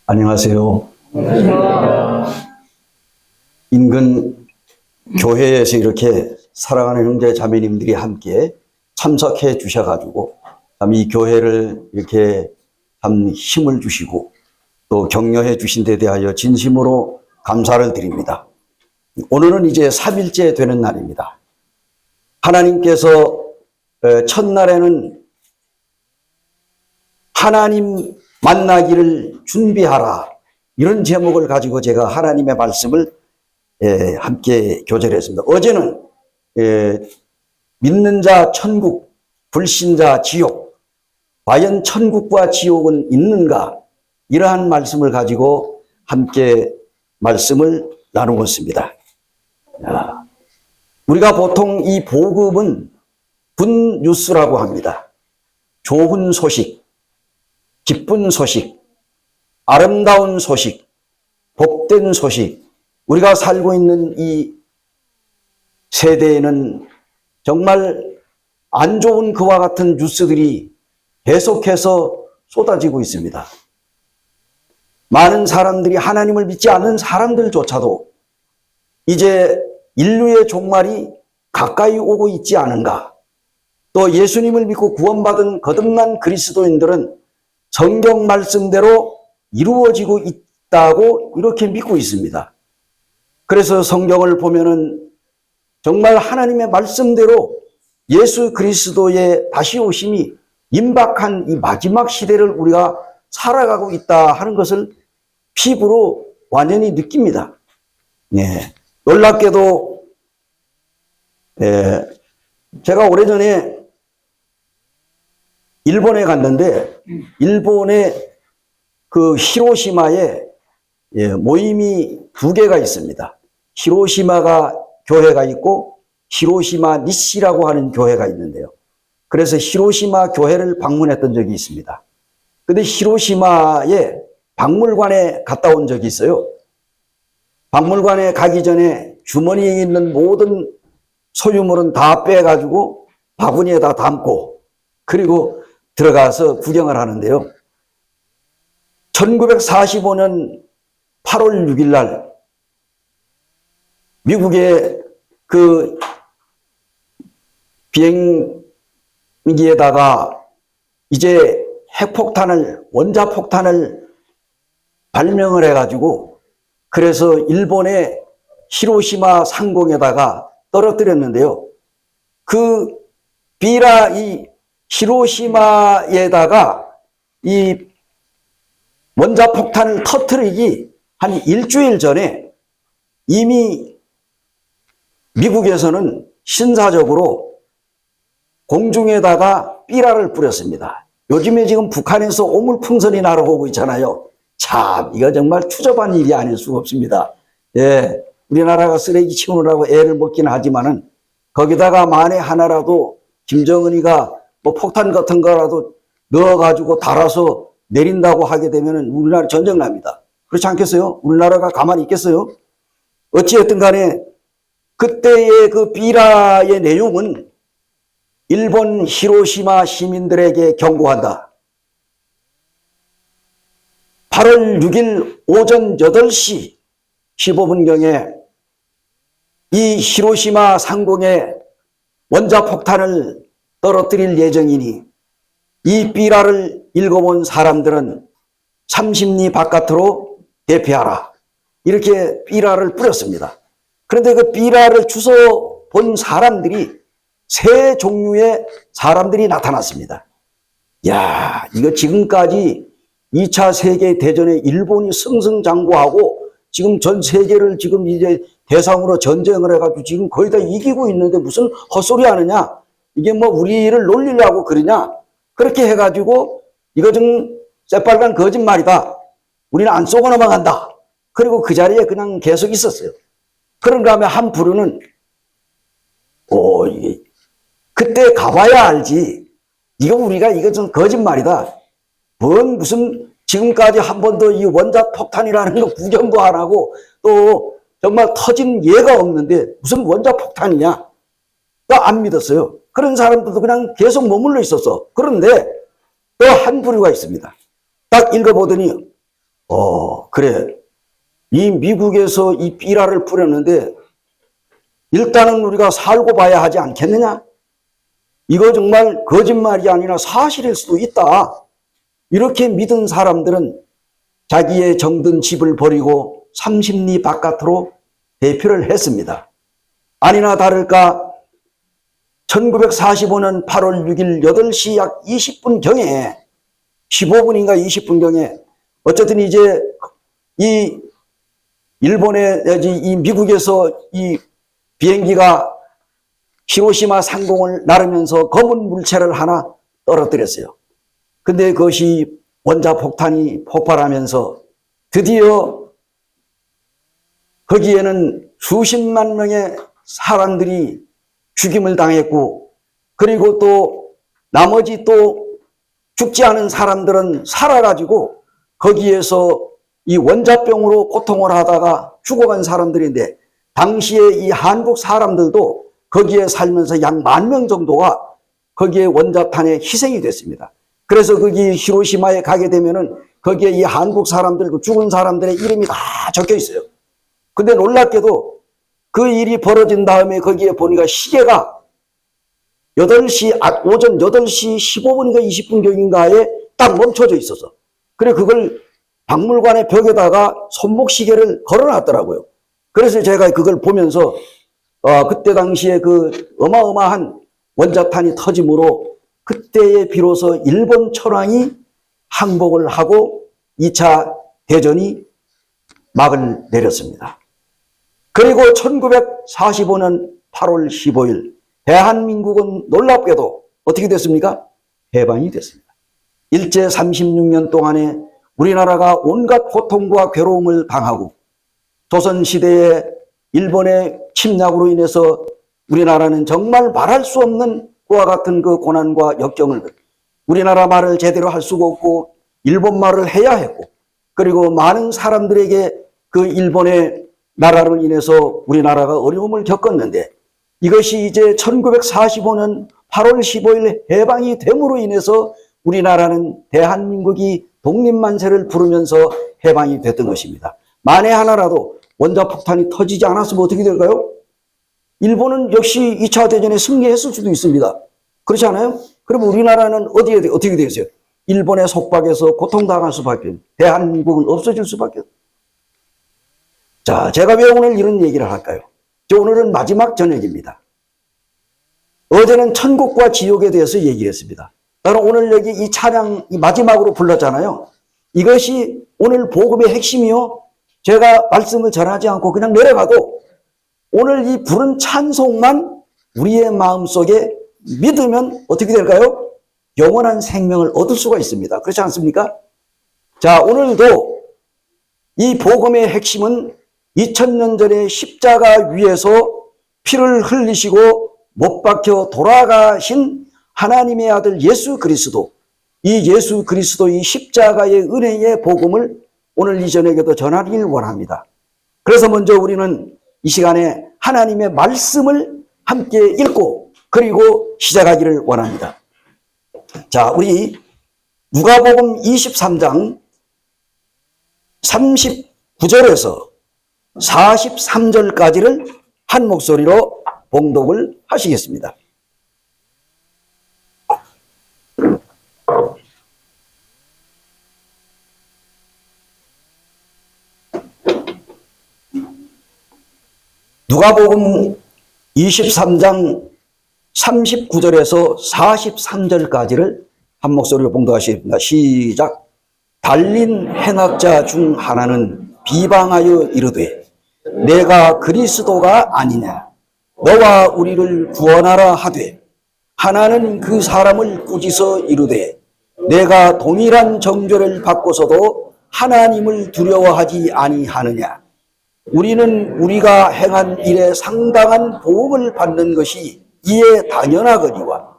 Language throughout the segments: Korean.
안녕하세요. 인근 교회에서 이렇게 사랑하는 형제 자매님들이 함께 참석해 주셔가지고 참 이 교회를 이렇게 참 힘을 주시고 또 격려해 주신 데 대하여 진심으로 감사를 드립니다. 오늘은 이제 3일째 되는 날입니다. 하나님께서 첫날에는 하나님 만나기를 준비하라, 이런 제목을 가지고 제가 하나님의 말씀을 함께 교제했습니다. 어제는 믿는 자 천국, 불신자 지옥, 과연 천국과 지옥은 있는가, 이러한 말씀을 가지고 함께 말씀을 나누었습니다. 우리가 보통 이 복음은 굿뉴스라고 합니다. 좋은 소식, 기쁜 소식, 아름다운 소식, 복된 소식. 우리가 살고 있는 이 세대에는 정말 안 좋은 그와 같은 뉴스들이 계속해서 쏟아지고 있습니다. 많은 사람들이, 하나님을 믿지 않는 사람들조차도 이제 인류의 종말이 가까이 오고 있지 않은가. 또 예수님을 믿고 구원받은 거듭난 그리스도인들은 성경 말씀대로 이루어지고 있다고 이렇게 믿고 있습니다. 그래서 성경을 보면은 정말 하나님의 말씀대로 예수 그리스도의 다시 오심이 임박한 이 마지막 시대를 우리가 살아가고 있다 하는 것을 피부로 완전히 느낍니다. 놀랍게도 제가 오래전에 일본에 갔는데, 일본의 그 히로시마에 모임이 두 개가 있습니다. 히로시마가 교회가 있고 히로시마 니시라고 하는 교회가 있는데요. 그래서 히로시마 교회를 방문했던 적이 있습니다. 근데 히로시마에 박물관에 갔다 온 적이 있어요. 박물관에 가기 전에 주머니에 있는 모든 소유물은 다 빼가지고 바구니에다 담고, 그리고 들어가서 구경을 하는데요. 1945년 8월 6일 날 미국의 그 비행기에다가 이제 핵폭탄을, 원자폭탄을 발명을 해가지고, 그래서 일본의 히로시마 상공에다가 떨어뜨렸는데요. 그 이 히로시마에다가 이 원자폭탄을 터뜨리기 한 일주일 전에 이미 미국에서는 신사적으로 공중에다가 삐라를 뿌렸습니다. 요즘에 지금 북한에서 오물풍선이 날아오고 있잖아요. 참, 이거 정말 추접한 일이 아닐 수가 없습니다. 우리나라가 쓰레기 치우느라고 애를 먹긴 하지만은 거기다가 만에 하나라도 김정은이가 뭐 폭탄 같은 거라도 넣어가지고 달아서 내린다고 하게 되면은 우리나라 전쟁 납니다. 그렇지 않겠어요? 우리나라가 가만히 있겠어요? 어찌됐든 간에 그때의 그 비라의 내용은 일본 히로시마 시민들에게 경고한다. 8월 6일 오전 8시 15분경에 이 히로시마 상공에 원자폭탄을 떨어뜨릴 예정이니 이 삐라를 읽어본 사람들은 30리 바깥으로 대피하라. 이렇게 삐라를 뿌렸습니다. 그런데 그 삐라를 주워 본 사람들이 세 종류의 사람들이 나타났습니다. 야, 이거 지금까지 2차 세계대전에 일본이 승승장구하고 지금 전 세계를 지금 이제 대상으로 전쟁을 해가지고 지금 거의 다 이기고 있는데 무슨 헛소리 하느냐? 이게 뭐 우리를 놀리려고 그러냐? 그렇게 해가지고 이거 좀 새빨간 거짓말이다. 우리는 안 쏘고 넘어간다. 그리고 그 자리에 그냥 계속 있었어요. 그런가 하면 한 부류는 이게 그때 가봐야 알지. 이거 좀 거짓말이다. 무슨 지금까지 한 번도 이 원자폭탄이라는 거 구경도 안 하고 또 정말 터진 예가 없는데 무슨 원자폭탄이냐? 안 믿었어요. 그런 사람들도 그냥 계속 머물러 있었어. 그런데 또 한 부류가 있습니다. 딱 읽어보더니 그래. 이 미국에서 이 삐라를 뿌렸는데 일단은 우리가 살고 봐야 하지 않겠느냐? 이거 정말 거짓말이 아니라 사실일 수도 있다. 이렇게 믿은 사람들은 자기의 정든 집을 버리고 30리 바깥으로 대피를 했습니다. 아니나 다를까 1945년 8월 6일 8시 약 20분경에 15분인가 20분경에 어쨌든 이제 이 이 미국에서 이 비행기가 히로시마 상공을 나르면서 검은 물체를 하나 떨어뜨렸어요. 근데 그것이 원자폭탄이 폭발하면서 드디어 거기에는 수십만 명의 사람들이 죽임을 당했고, 그리고 또 나머지 또 죽지 않은 사람들은 살아가지고 거기에서 이 원자병으로 고통을 하다가 죽어간 사람들인데, 당시에 이 한국 사람들도 거기에 살면서 약 10,000명 정도가 거기에 원자탄에 희생이 됐습니다. 그래서 거기 히로시마에 가게 되면은 거기에 이 한국 사람들, 그 죽은 사람들의 이름이 다 적혀 있어요. 근데 놀랍게도 그 일이 벌어진 다음에 거기에 보니까 시계가 8시, 오전 8시 15분인가 20분경인가에 딱 멈춰져 있어서, 그래 그걸 박물관의 벽에다가 손목시계를 걸어놨더라고요. 그래서 제가 그걸 보면서 그때 당시에 그 어마어마한 원자탄이 터짐으로 그때에 비로소 일본 천황이 항복을 하고 2차 대전이 막을 내렸습니다. 그리고 1945년 8월 15일 대한민국은 놀랍게도 어떻게 됐습니까? 해방이 됐습니다. 일제 36년 동안에 우리나라가 온갖 고통과 괴로움을 당하고 조선시대에 일본의 침략으로 인해서 우리나라는 정말 말할 수 없는 그와 같은 그 고난과 역경을, 우리나라 말을 제대로 할 수가 없고 일본 말을 해야 했고, 그리고 많은 사람들에게 그 일본의 나라로 인해서 우리나라가 어려움을 겪었는데, 이것이 이제 1945년 8월 15일 해방이 됨으로 인해서 우리나라는 대한민국이 독립만세를 부르면서 해방이 됐던 것입니다. 만에 하나라도 원자폭탄이 터지지 않았으면 어떻게 될까요? 일본은 역시 2차 대전에 승리했을 수도 있습니다. 그렇지 않아요? 그러면 우리나라는 어떻게 되겠어요? 일본의 속박에서 고통당할 수밖에, 대한민국은 없어질 수밖에. 자, 제가 왜 오늘 이런 얘기를 할까요? 오늘은 마지막 저녁입니다. 어제는 천국과 지옥에 대해서 얘기했습니다. 나는 오늘 여기 이 찬양 마지막으로 불렀잖아요. 이것이 오늘 복음의 핵심이요. 제가 말씀을 전하지 않고 그냥 내려가도 오늘 이 부른 찬송만 우리의 마음속에 믿으면 어떻게 될까요? 영원한 생명을 얻을 수가 있습니다. 그렇지 않습니까? 자, 오늘도 이 복음의 핵심은 2000년 전에 십자가 위에서 피를 흘리시고 못 박혀 돌아가신 하나님의 아들 예수 그리스도, 이 예수 그리스도의 십자가의 은혜의 복음을 오늘 이 저녁에도 전하기를 원합니다. 그래서 먼저 우리는 이 시간에 하나님의 말씀을 함께 읽고 그리고 시작하기를 원합니다. 자, 우리 누가복음 23장 39절에서 43절까지를 한 목소리로 봉독을 하시겠습니다. 누가복음 23장 39절에서 43절까지를 한 목소리로 봉독하시겠습니다. 시작. 달린 행악자 중 하나는 비방하여 이르되 내가 그리스도가 아니냐, 너와 우리를 구원하라 하되, 하나는 그 사람을 꾸짖어 이르되 내가 동일한 정죄를 받고서도 하나님을 두려워하지 아니하느냐. 우리는 우리가 행한 일에 상당한 보응을 받는 것이 이에 당연하거니와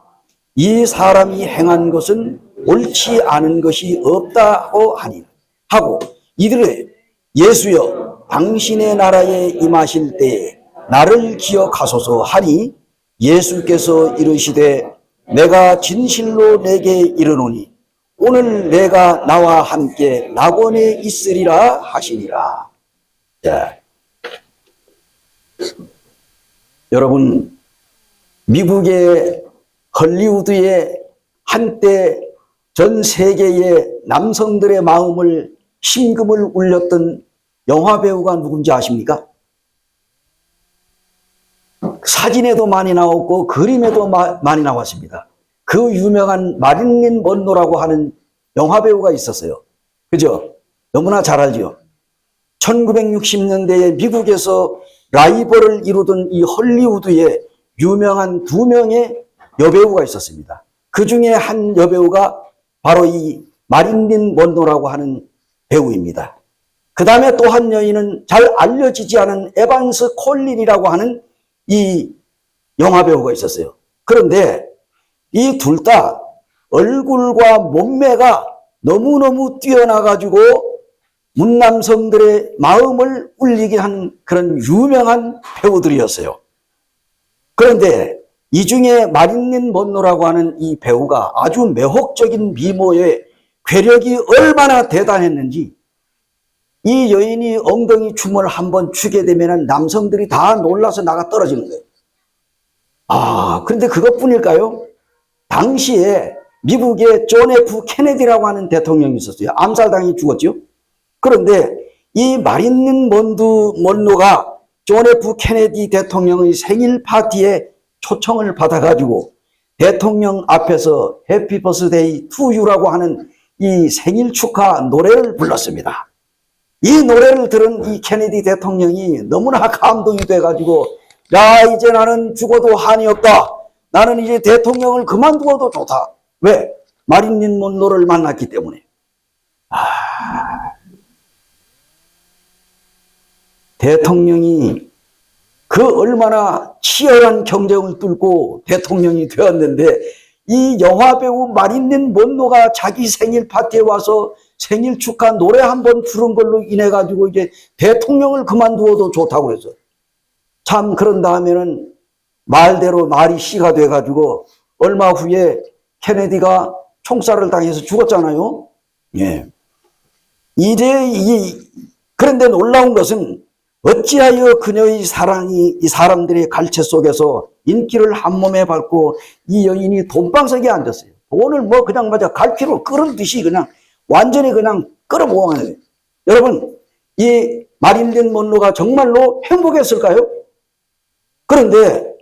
이 사람이 행한 것은 옳지 않은 것이 없다고 하고 이들의 예수여 당신의 나라에 임하실 때에 나를 기억하소서 하니 예수께서 이르시되 내가 진실로 내게 이르노니 오늘 내가 나와 함께 낙원에 있으리라 하시니라. 예. 여러분, 미국의 헐리우드에 한때 전 세계의 남성들의 마음을 심금을 울렸던 영화배우가 누군지 아십니까? 사진에도 많이 나왔고 그림에도 많이 나왔습니다. 그 유명한 마릴린 먼로라고 하는 영화배우가 있었어요. 그죠? 너무나 잘 알죠? 1960년대에 미국에서 라이벌을 이루던 이 헐리우드에 유명한 두 명의 여배우가 있었습니다. 그 중에 한 여배우가 바로 이 마릴린 먼로라고 하는 배우입니다. 그 다음에 또 한 여인은 잘 알려지지 않은 에반스 콜린이라고 하는 이 영화배우가 있었어요. 그런데 이 둘 다 얼굴과 몸매가 너무너무 뛰어나가지고 문남성들의 마음을 울리게 한 그런 유명한 배우들이었어요. 그런데 이 중에 마릴린 먼로라고 하는 이 배우가 아주 매혹적인 미모에 괴력이 얼마나 대단했는지 이 여인이 엉덩이 춤을 한번 추게 되면 남성들이 다 놀라서 나가 떨어지는 거예요. 그런데 그것뿐일까요? 당시에 미국의 존 F 케네디라고 하는 대통령이 있었어요. 암살당해 죽었죠. 그런데 이 마릴린 먼로가 존 F 케네디 대통령의 생일 파티에 초청을 받아가지고 대통령 앞에서 해피 버스데이 투 유라고 하는 이 생일 축하 노래를 불렀습니다. 이 노래를 들은 이 케네디 대통령이 너무나 감동이 돼가지고 야, 이제 나는 죽어도 한이 없다. 나는 이제 대통령을 그만두어도 좋다. 왜? 마릴린 먼로를 만났기 때문에. 대통령이 그 얼마나 치열한 경쟁을 뚫고 대통령이 되었는데 이 영화배우 마릴린 먼로가 자기 생일 파티에 와서 생일 축하 노래 한번 부른 걸로 인해 가지고 이제 대통령을 그만두어도 좋다고 해서 참 그런 다음에는 말대로 말이 씨가 돼 가지고 얼마 후에 케네디가 총살을 당해서 죽었잖아요. 예. 그런데 놀라운 것은 어찌하여 그녀의 사랑이 이 사람들의 갈채 속에서 인기를 한 몸에 밟고 이 여인이 돈방석에 앉았어요. 돈을 뭐 그냥 갈피로 끌어듯이 그냥 완전히 그냥 끌어모아는 거예요. 여러분, 이 마릴린 먼로가 정말로 행복했을까요? 그런데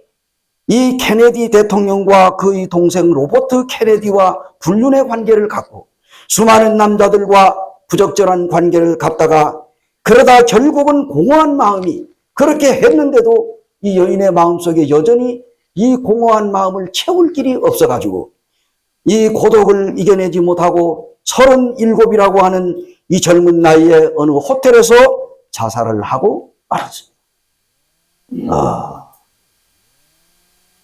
이 케네디 대통령과 그의 동생 로버트 케네디와 불륜의 관계를 갖고 수많은 남자들과 부적절한 관계를 갖다가 그러다 결국은 공허한 마음이 그렇게 했는데도 이 여인의 마음속에 여전히 이 공허한 마음을 채울 길이 없어가지고 이 고독을 이겨내지 못하고 37이라고 하는 이 젊은 나이에 어느 호텔에서 자살을 하고 말았습니다.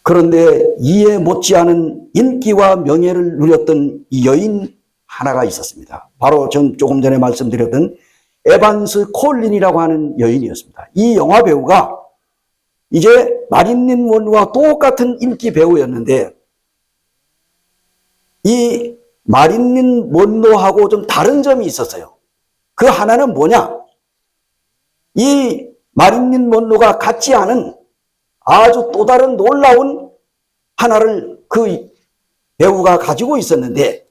그런데 이에 못지않은 인기와 명예를 누렸던 이 여인 하나가 있었습니다. 바로 조금 전에 말씀드렸던 에반스 콜린이라고 하는 여인이었습니다. 이 영화 배우가 이제 마릴린 먼로와 똑같은 인기 배우였는데 이 마릴린 먼로하고 좀 다른 점이 있었어요. 그 하나는 뭐냐? 이 마릴린 먼로가 갖지 않은 아주 또 다른 놀라운 하나를 그 배우가 가지고 있었는데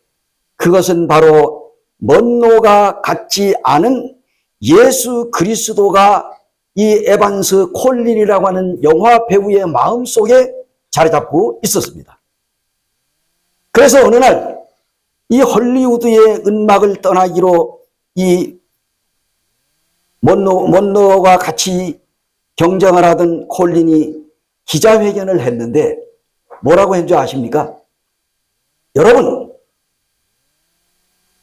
그것은 바로 먼로가 갖지 않은 예수 그리스도가 이 에반스 콜린이라고 하는 영화 배우의 마음속에 자리 잡고 있었습니다. 그래서 어느 날 이 헐리우드의 은막을 떠나기로 이 먼로가 같이 경쟁을 하던 콜린이 기자회견을 했는데 뭐라고 했는지 아십니까? 여러분,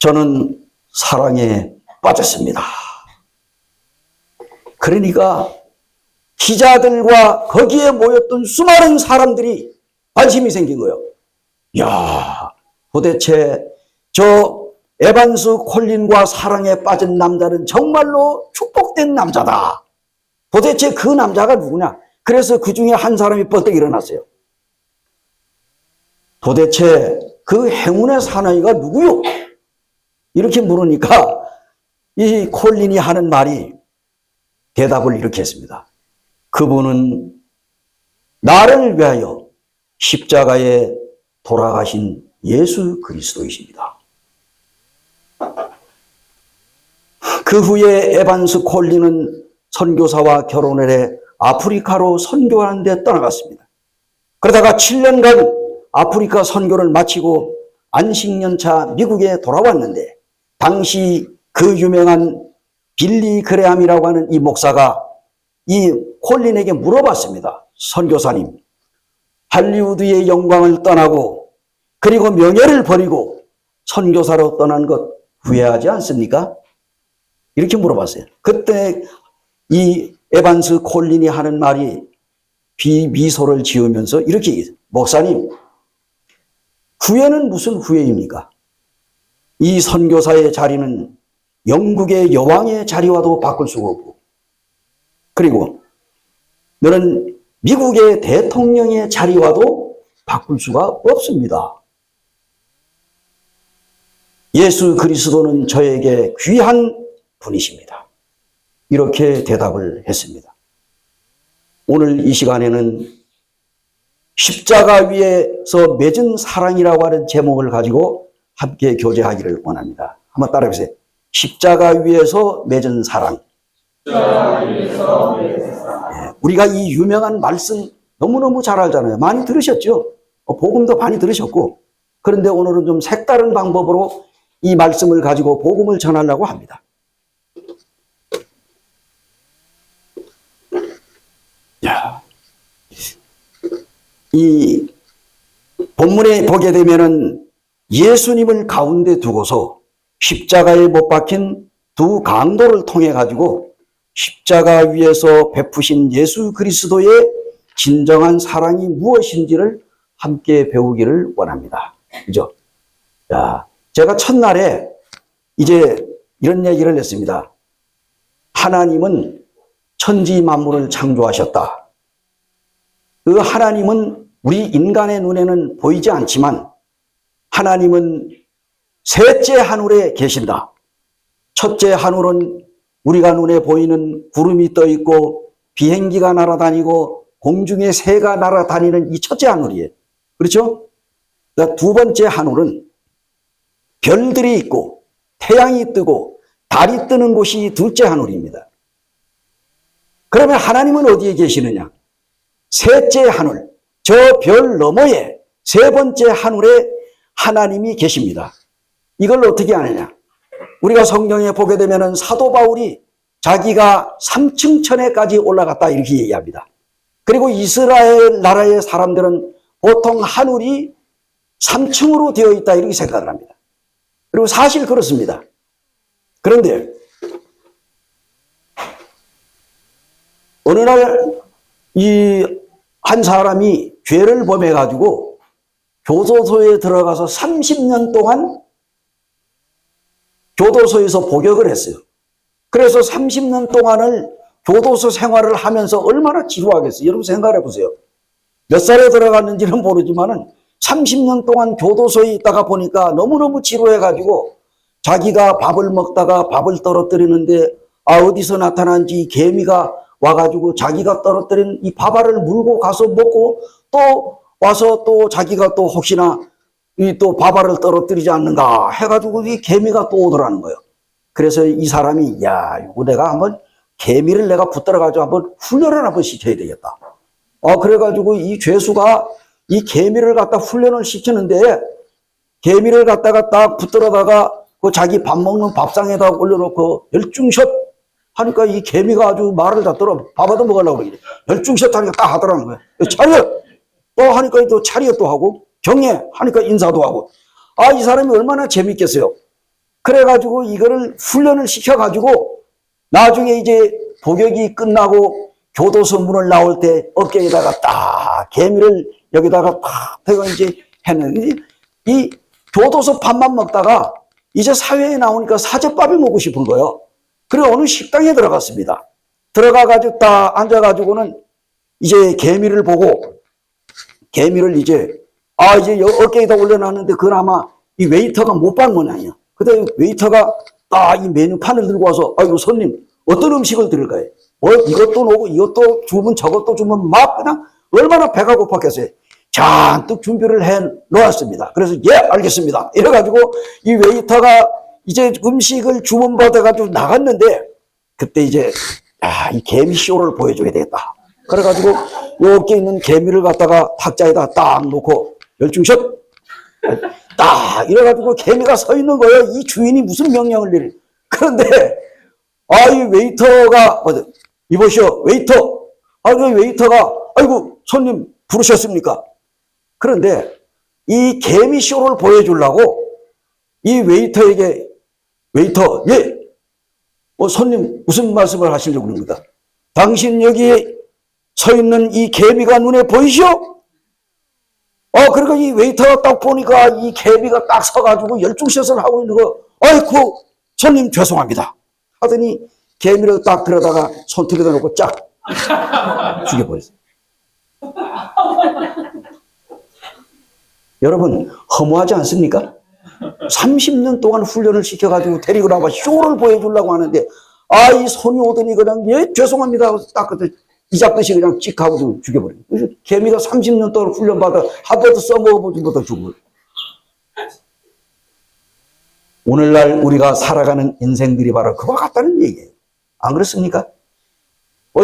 저는 사랑에 빠졌습니다. 그러니까 기자들과 거기에 모였던 수많은 사람들이 관심이 생긴 거예요. 야, 도대체 저 에반스 콜린과 사랑에 빠진 남자는 정말로 축복된 남자다. 도대체 그 남자가 누구냐? 그래서 그 중에 한 사람이 벌떡 일어났어요. 도대체 그 행운의 사나이가 누구요? 이렇게 물으니까 이 콜린이 하는 말이 대답을 이렇게 했습니다. 그분은 나를 위하여 십자가에 돌아가신 예수 그리스도이십니다. 그 후에 에반스 콜린은 선교사와 결혼을 해 아프리카로 선교하는 데 떠나갔습니다. 그러다가 7년간 아프리카 선교를 마치고 안식년차 미국에 돌아왔는데 당시 그 유명한 빌리 그레함이라고 하는 이 목사가 이 콜린에게 물어봤습니다. 선교사님, 할리우드의 영광을 떠나고 그리고 명예를 버리고 선교사로 떠난 것 후회하지 않습니까? 이렇게 물어봤어요. 그때 이 에반스 콜린이 하는 말이 미소를 지으면서 이렇게 얘기했어요. 목사님, 후회는 무슨 후회입니까? 이 선교사의 자리는 영국의 여왕의 자리와도 바꿀 수가 없고, 그리고 너는 미국의 대통령의 자리와도 바꿀 수가 없습니다. 예수 그리스도는 저에게 귀한 분이십니다. 이렇게 대답을 했습니다. 오늘 이 시간에는 십자가 위에서 맺은 사랑이라고 하는 제목을 가지고 함께 교제하기를 원합니다. 한번 따라해보세요. 십자가 위에서 맺은 사랑. 우리가 이 유명한 말씀 너무너무 잘 알잖아요. 많이 들으셨죠? 복음도 많이 들으셨고. 그런데 오늘은 좀 색다른 방법으로 이 말씀을 가지고 복음을 전하려고 합니다. 야, 이 본문에 보게 되면은 예수님을 가운데 두고서 십자가에 못 박힌 두 강도를 통해 가지고 십자가 위에서 베푸신 예수 그리스도의 진정한 사랑이 무엇인지를 함께 배우기를 원합니다. 그죠? 자, 제가 첫날에 이제 이런 얘기를 했습니다. 하나님은 천지 만물을 창조하셨다. 그 하나님은 우리 인간의 눈에는 보이지 않지만 하나님은 셋째 하늘에 계신다. 첫째 하늘은 우리가 눈에 보이는 구름이 떠 있고 비행기가 날아다니고 공중에 새가 날아다니는 이 첫째 하늘이에요. 그렇죠? 그러니까 두 번째 하늘은 별들이 있고 태양이 뜨고 달이 뜨는 곳이 둘째 하늘입니다. 그러면 하나님은 어디에 계시느냐? 셋째 하늘, 저 별 너머에 세 번째 하늘에 하나님이 계십니다. 이걸 어떻게 아느냐? 우리가 성경에 보게 되면 사도 바울이 자기가 3층 천에까지 올라갔다 이렇게 얘기합니다. 그리고 이스라엘 나라의 사람들은 보통 하늘이 3층으로 되어 있다 이렇게 생각을 합니다. 그리고 사실 그렇습니다. 그런데 어느 날 이 한 사람이 죄를 범해 가지고 교도소에 들어가서 30년 동안 교도소에서 복역을 했어요. 그래서 30년 동안을 교도소 생활을 하면서 얼마나 지루하겠어요. 여러분 생각해 보세요. 몇 살에 들어갔는지는 모르지만은 30년 동안 교도소에 있다가 보니까 너무너무 지루해 가지고 자기가 밥을 먹다가 밥을 떨어뜨리는데 어디서 나타난지 개미가 와가지고 자기가 떨어뜨린 이 밥알을 물고 가서 먹고 또 와서 또 자기가 또 혹시나 이 또 밥알을 떨어뜨리지 않는가 해가지고 이 개미가 또 오더라는 거예요. 그래서 이 사람이 야 이거 내가 한번 개미를 내가 붙들어가지고 한번 훈련을 한번 시켜야 되겠다. 그래가지고 이 죄수가 이 개미를 갖다 훈련을 시키는데 개미를 갖다가 딱 붙들어다가 그 자기 밥 먹는 밥상에다 올려놓고 열중샷 하니까 이 개미가 아주 말을 다 들어 밥도 먹으려고 그러지. 열중샷 하니까 딱 하더라는 거예요. 차렷! 또 하니까 또 차렷 또 하고 경례 하니까 인사도 하고. 이 사람이 얼마나 재밌겠어요. 그래가지고 이거를 훈련을 시켜가지고 나중에 이제 복역이 끝나고 교도소 문을 나올 때 어깨에다가 딱 개미를 여기다가 딱 대고 이제 했는데 이 교도소 밥만 먹다가 이제 사회에 나오니까 사제밥이 먹고 싶은 거예요. 그리고 어느 식당에 들어갔습니다. 들어가가지고 딱 앉아가지고는 이제 개미를 보고 개미를 이제 어깨에다 올려놨는데 그나마 이 웨이터가 못 본 모양이야. 그때 웨이터가 딱 이 메뉴판을 들고 와서, 아이고, 손님, 어떤 음식을 드릴까요? 이것도 놓고 이것도 주면 저것도 주면 막 그냥 얼마나 배가 고팠겠어요. 잔뜩 준비를 해 놓았습니다. 그래서 예, 알겠습니다. 이래가지고 이 웨이터가 이제 음식을 주문받아가지고 나갔는데 그때 이제 이 개미 쇼를 보여줘야 되겠다. 그래가지고 여기 있는 개미를 갖다가 탁자에다 딱 놓고 열중샷 딱 이래가지고 개미가 서 있는 거예요. 이 주인이 무슨 명령을 내리. 그런데 이 웨이터가 이보시오 웨이터. 그 웨이터가 아이고 손님 부르셨습니까? 그런데 이 개미 쇼를 보여주려고 이 웨이터에게 웨이터 예 손님 무슨 말씀을 하시려고 그럽니다. 당신 여기 서 있는 이 개미가 눈에 보이시오? 그러니까 이 웨이터가 딱 보니까 이 개미가 딱 서가지고 열중샷을 하고 있는 거, 아이고, 손님 죄송합니다. 하더니 개미를 딱 들여다가 손톱에다 놓고 쫙 죽여버렸어요. 여러분, 허무하지 않습니까? 30년 동안 훈련을 시켜가지고 데리고 나와 쇼를 보여주려고 하는데, 이 손이 오더니 그냥, 예, 죄송합니다. 딱 그때 이 잡듯이 그냥 찍 하고 죽여버려요. 개미가 30년 동안 훈련받아 한 번도 써먹어보지 못한 죽어버려요. 오늘날 우리가 살아가는 인생들이 바로 그와 같다는 얘기예요. 안 그렇습니까?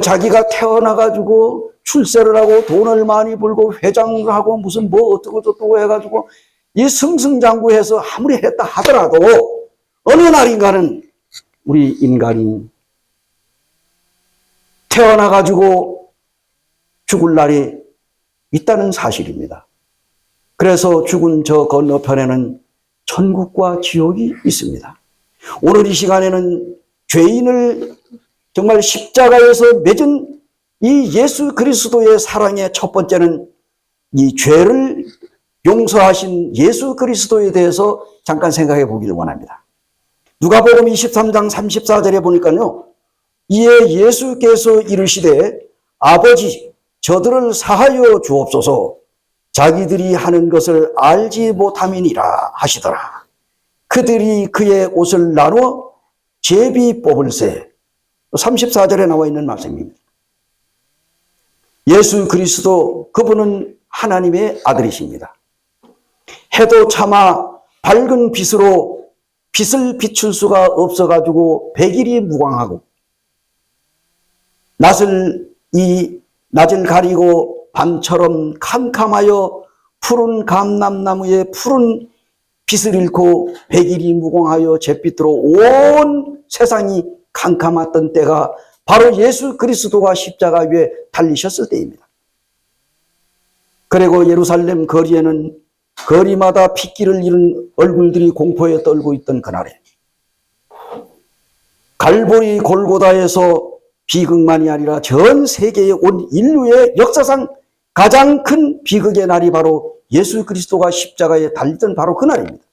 자기가 태어나가지고 출세를 하고 돈을 많이 벌고 회장을 하고 무슨 어쩌고 저쩌고 해가지고 이 승승장구해서 아무리 했다 하더라도 어느 날인가는 우리 인간이 태어나가지고 죽을 날이 있다는 사실입니다. 그래서 죽은 저 건너편에는 천국과 지옥이 있습니다. 오늘 이 시간에는 죄인을 정말 십자가에서 맺은 이 예수 그리스도의 사랑의 첫 번째는 이 죄를 용서하신 예수 그리스도에 대해서 잠깐 생각해 보기를 원합니다. 누가복음 23장 34절에 보니까요. 이에 예수께서 이르시되 아버지 저들을 사하여 주옵소서 자기들이 하는 것을 알지 못함이니라 하시더라. 그들이 그의 옷을 나누어 제비 뽑을세. 34절에 나와 있는 말씀입니다. 예수 그리스도 그분은 하나님의 아들이십니다. 해도 차마 밝은 빛으로 빛을 비출 수가 없어가지고 백일이 무광하고 낮을 가리고 밤처럼 캄캄하여 푸른 감람나무에 푸른 빛을 잃고 백일이 무광하여 잿빛으로 온 세상이 캄캄했던 때가 바로 예수 그리스도가 십자가 위에 달리셨을 때입니다. 그리고 예루살렘 거리에는 거리마다 핏기를 잃은 얼굴들이 공포에 떨고 있던 그날에 갈보리 골고다에서 비극만이 아니라 전 세계의 온 인류의 역사상 가장 큰 비극의 날이 바로 예수 그리스도가 십자가에 달리던 바로 그날입니다.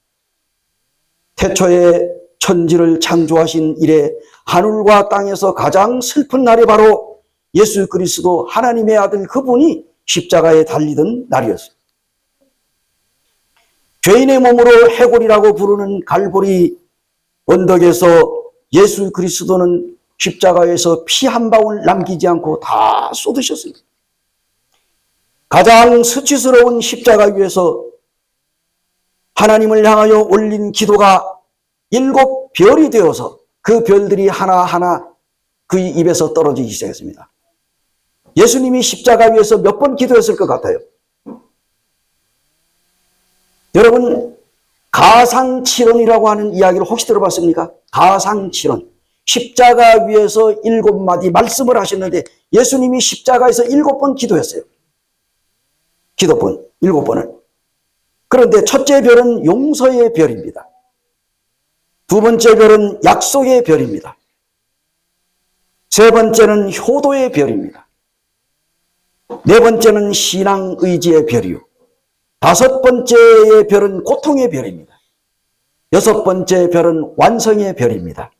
태초에 천지를 창조하신 이래 하늘과 땅에서 가장 슬픈 날이 바로 예수 그리스도 하나님의 아들 그분이 십자가에 달리던 날이었어요. 죄인의 몸으로 해골이라고 부르는 갈보리 언덕에서 예수 그리스도는 십자가에서 피 한 방울 남기지 않고 다 쏟으셨습니다. 가장 수치스러운 십자가 위에서 하나님을 향하여 올린 기도가 7별이 되어서 그 별들이 하나하나 그 입에서 떨어지기 시작했습니다. 예수님이 십자가 위에서 몇 번 기도했을 것 같아요? 여러분, 가상칠언이라고 하는 이야기를 혹시 들어봤습니까? 가상칠언. 십자가 위에서 7마디 말씀을 하셨는데 예수님이 십자가에서 7번 기도했어요. 기도번 7번을. 그런데 첫째 별은 용서의 별입니다. 두 번째 별은 약속의 별입니다. 세 번째는 효도의 별입니다. 네 번째는 신앙 의지의 별이요. 다섯 번째의 별은 고통의 별입니다. 여섯 번째 별은 완성의 별입니다.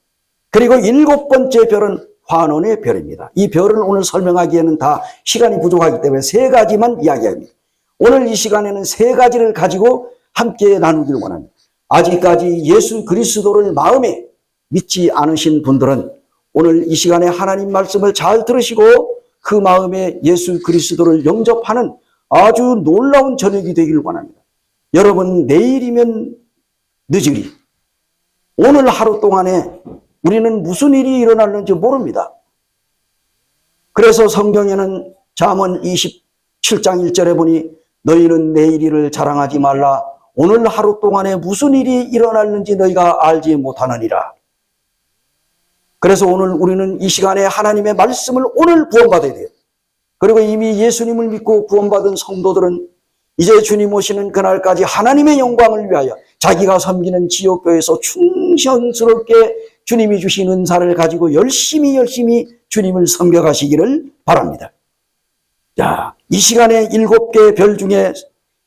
그리고 7번째 별은 환원의 별입니다. 이 별을 오늘 설명하기에는 다 시간이 부족하기 때문에 3가지만 이야기합니다. 오늘 이 시간에는 3가지를 가지고 함께 나누기를 원합니다. 아직까지 예수 그리스도를 마음에 믿지 않으신 분들은 오늘 이 시간에 하나님 말씀을 잘 들으시고 그 마음에 예수 그리스도를 영접하는 아주 놀라운 저녁이 되기를 원합니다. 여러분, 내일이면 늦으리. 오늘 하루 동안에 우리는 무슨 일이 일어날는지 모릅니다. 그래서 성경에는 잠언 27장 1절에 보니 너희는 내일 일을 자랑하지 말라. 오늘 하루 동안에 무슨 일이 일어날는지 너희가 알지 못하느니라. 그래서 오늘 우리는 이 시간에 하나님의 말씀을 오늘 구원받아야 돼요. 그리고 이미 예수님을 믿고 구원받은 성도들은 이제 주님 오시는 그날까지 하나님의 영광을 위하여 자기가 섬기는 지옥교에서 충성스럽게 주님이 주신 은사를 가지고 열심히 주님을 섬겨가시기를 바랍니다. 자, 이 시간에 7개의 별 중에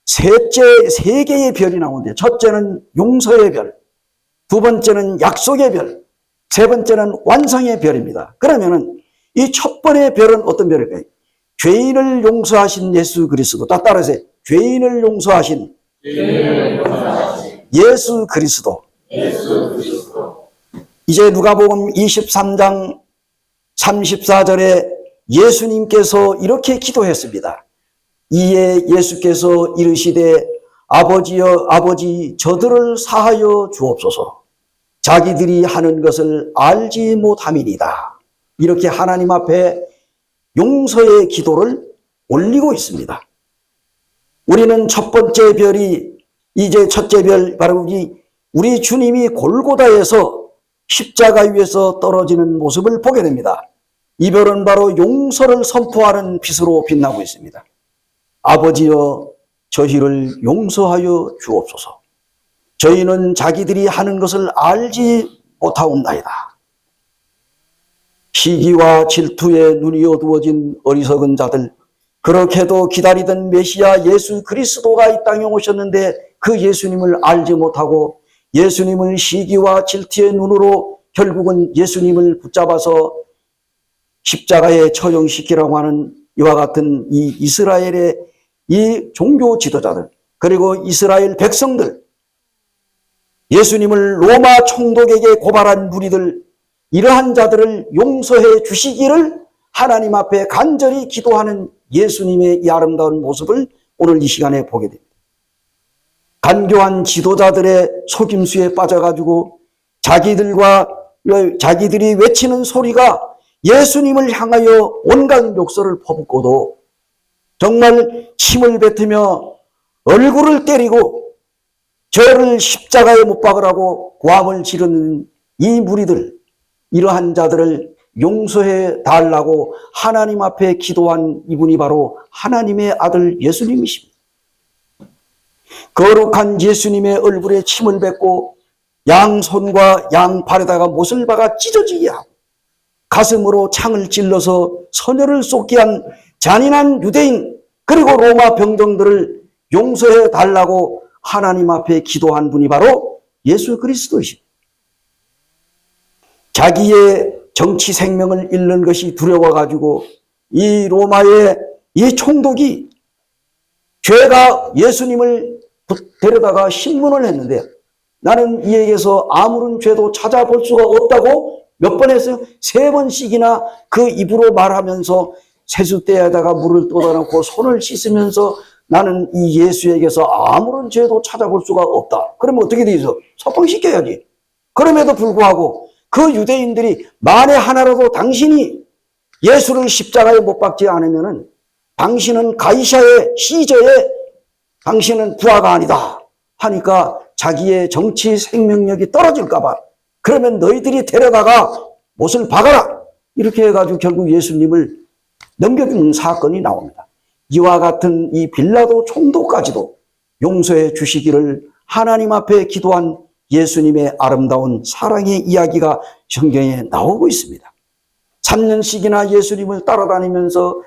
셋째 3개의 별이 나오는데, 첫째는 용서의 별, 두 번째는 약속의 별, 세 번째는 완성의 별입니다. 그러면은 이 첫 번의 별은 어떤 별일까요? 죄인을 용서하신 예수 그리스도. 따라서 죄인을 용서하신 예수 그리스도. 이제 누가복음 23장 34절에 예수님께서 이렇게 기도했습니다. 이에 예수께서 이르시되 아버지여 아버지 저들을 사하여 주옵소서. 자기들이 하는 것을 알지 못함이니이다. 이렇게 하나님 앞에 용서의 기도를 올리고 있습니다. 우리는 첫 번째 별이, 이제 첫째 별, 바로 우리 주님이 골고다에서 십자가 위에서 떨어지는 모습을 보게 됩니다. 이 별은 바로 용서를 선포하는 빛으로 빛나고 있습니다. 아버지여 저희를 용서하여 주옵소서. 저희는 자기들이 하는 것을 알지 못하옵나이다. 시기와 질투에 눈이 어두워진 어리석은 자들, 그렇게도 기다리던 메시아 예수 그리스도가 이 땅에 오셨는데 그 예수님을 알지 못하고 예수님을 시기와 질투의 눈으로 결국은 예수님을 붙잡아서 십자가에 처형시키라고 하는 이와 같은 이 이스라엘의 이 종교 지도자들, 그리고 이스라엘 백성들, 예수님을 로마 총독에게 고발한 무리들, 이러한 자들을 용서해 주시기를 하나님 앞에 간절히 기도하는 예수님의 이 아름다운 모습을 오늘 이 시간에 보게 됩니다. 간교한 지도자들의 속임수에 빠져가지고 자기들이 외치는 소리가 예수님을 향하여 온갖 욕설을 퍼붓고도 정말 침을 뱉으며 얼굴을 때리고 저를 십자가에 못 박으라고 고함을 지르는 이 무리들, 이러한 자들을 용서해 달라고 하나님 앞에 기도한 이분이 바로 하나님의 아들 예수님이십니다. 거룩한 예수님의 얼굴에 침을 뱉고 양손과 양팔에다가 못을 박아 찢어지게 하고 가슴으로 창을 찔러서 선혈을 쏟게 한 잔인한 유대인, 그리고 로마 병정들을 용서해 달라고 하나님 앞에 기도한 분이 바로 예수 그리스도이십니다. 자기의 정치 생명을 잃는 것이 두려워가지고 이 로마의 이 총독이 죄가 예수님을 데려다가 신문을 했는데, 나는 이에게서 아무런 죄도 찾아볼 수가 없다고 몇 번 했어요? 3번씩이나 그 입으로 말하면서 세숫대에다가 물을 떠다놓고 손을 씻으면서 나는 이 예수에게서 아무런 죄도 찾아볼 수가 없다. 그러면 어떻게 돼 있어? 석방시켜야지. 그럼에도 불구하고 그 유대인들이 만에 하나라도 당신이 예수를 십자가에 못 박지 않으면은 당신은 가이사의 시저에 당신은 부하가 아니다 하니까 자기의 정치 생명력이 떨어질까봐, 그러면 너희들이 데려다가 못을 박아라, 이렇게 해가지고 결국 예수님을 넘겨준 사건이 나옵니다. 이와 같은 이 빌라도 총독까지도 용서해 주시기를 하나님 앞에 기도한 예수님의 아름다운 사랑의 이야기가 성경에 나오고 있습니다. 3년씩이나 예수님을 따라다니면서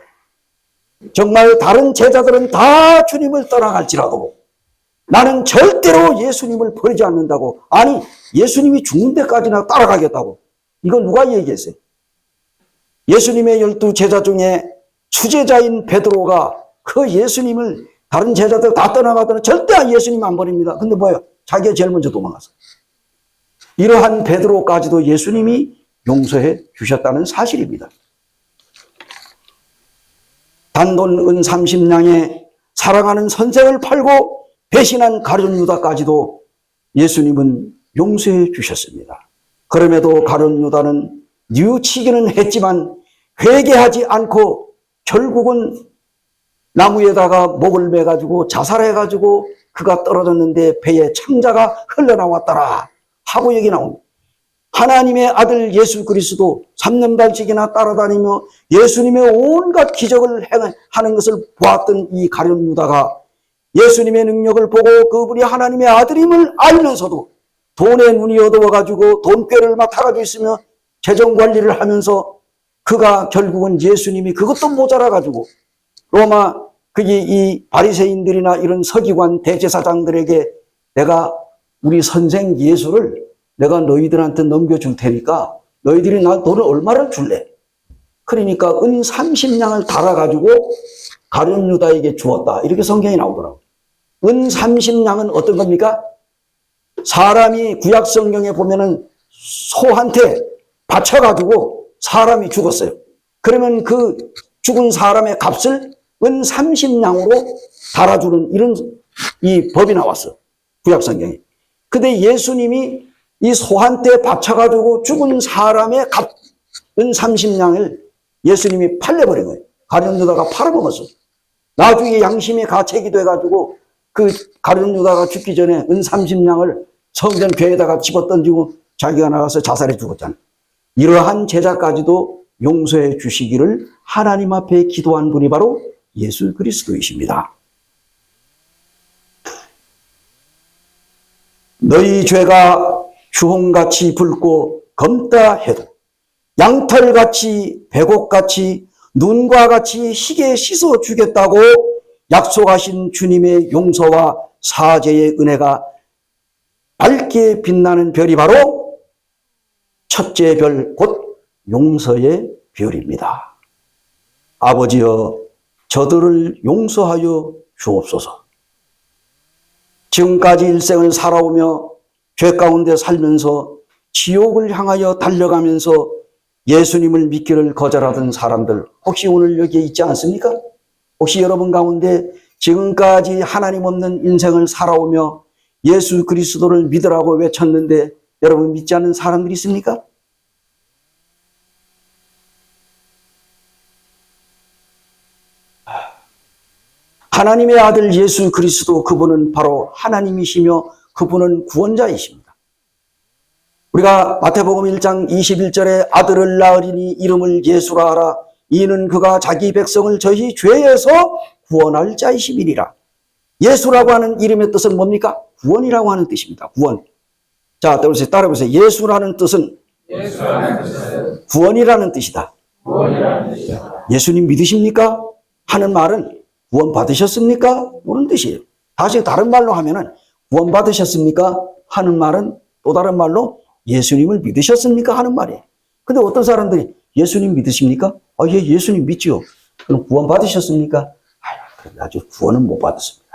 정말 다른 제자들은 다 주님을 떠나갈지라도 나는 절대로 예수님을 버리지 않는다고, 아니 예수님이 죽는 데까지나 따라가겠다고, 이거 누가 얘기했어요? 예수님의 12제자 중에 수제자인 베드로가 그 예수님을, 다른 제자들 다 떠나가더니 절대 예수님 안 버립니다. 근데 뭐예요? 자기가 제일 먼저 도망갔어. 이러한 베드로까지도 예수님이 용서해 주셨다는 사실입니다. 단돈 은 30냥에 사랑하는 선생을 팔고 배신한 가룟 유다까지도 예수님은 용서해 주셨습니다. 그럼에도 가룟 유다는 뉘우치기는 했지만 회개하지 않고 결국은 나무에다가 목을 매가지고 자살해가지고 그가 떨어졌는데 배에 창자가 흘러나왔더라 하고 얘기 나옵니다. 하나님의 아들 예수 그리스도 3년달씩이나 따라다니며 예수님의 온갖 기적을 하는 것을 보았던 이 가룟 유다가 예수님의 능력을 보고 그분이 하나님의 아들임을 알면서도 돈에 눈이 어두워가지고 돈꾀를 맡아가지고 있으며 재정관리를 하면서 그가 결국은 예수님이 그것도 모자라가지고 로마 이 바리새인들이나 이런 서기관 대제사장들에게 내가 우리 선생 예수를 내가 너희들한테 넘겨줄 테니까 너희들이 나 돈을 얼마를 줄래? 그러니까 은 30냥을 달아가지고 가룟 유다에게 주었다. 이렇게 성경이 나오더라고요. 은 30냥은 어떤 겁니까? 사람이 구약 성경에 보면은 소한테 바쳐가지고 사람이 죽었어요. 그러면 그 죽은 사람의 값을 은 30냥으로 달아주는 이런 이 법이 나왔어. 구약 성경에. 근데 예수님이 이 소한테 바쳐가지고 죽은 사람의 값, 은 30냥을 예수님이 팔려버린 거예요. 가룟 유다가 팔아먹었어. 나중에 양심의 가책이 돼가지고 그 가룟 유다가 죽기 전에 은 30냥을 성전 궤에다가 집어던지고 자기가 나가서 자살해 죽었잖아. 이러한 제자까지도 용서해 주시기를 하나님 앞에 기도한 분이 바로 예수 그리스도이십니다. 너희 죄가 주홍같이 붉고 검다 해도 양털같이 백옥같이 눈과 같이 희게 씻어 주겠다고 약속하신 주님의 용서와 사죄의 은혜가 밝게 빛나는 별이 바로 첫째 별, 곧 용서의 별입니다. 아버지여, 저들을 용서하여 주옵소서. 지금까지 일생을 살아오며 죄 가운데 살면서 지옥을 향하여 달려가면서 예수님을 믿기를 거절하던 사람들 혹시 오늘 여기에 있지 않습니까? 혹시 여러분 가운데 지금까지 하나님 없는 인생을 살아오며 예수 그리스도를 믿으라고 외쳤는데 여러분 믿지 않는 사람들이 있습니까? 하나님의 아들 예수 그리스도, 그분은 바로 하나님이시며 그분은 구원자이십니다. 우리가 마태복음 1장 21절에 아들을 낳으리니 이름을 예수라 하라. 이는 그가 자기 백성을 저희 죄에서 구원할 자이심이니라. 예수라고 하는 이름의 뜻은 뭡니까? 구원이라고 하는 뜻입니다. 구원. 자, 따라해보세요. 예수라는 뜻은 구원이라는 뜻이다. 예수님 믿으십니까? 하는 말은 구원 받으셨습니까? 그런 뜻이에요. 다시 다른 말로 하면은 구원 받으셨습니까? 하는 말은 또 다른 말로 예수님을 믿으셨습니까? 하는 말이에요. 근데 어떤 사람들이 예수님 믿으십니까? 아, 예, 예수님 믿지요. 그럼 구원 받으셨습니까? 아직 구원은 못 받았습니다.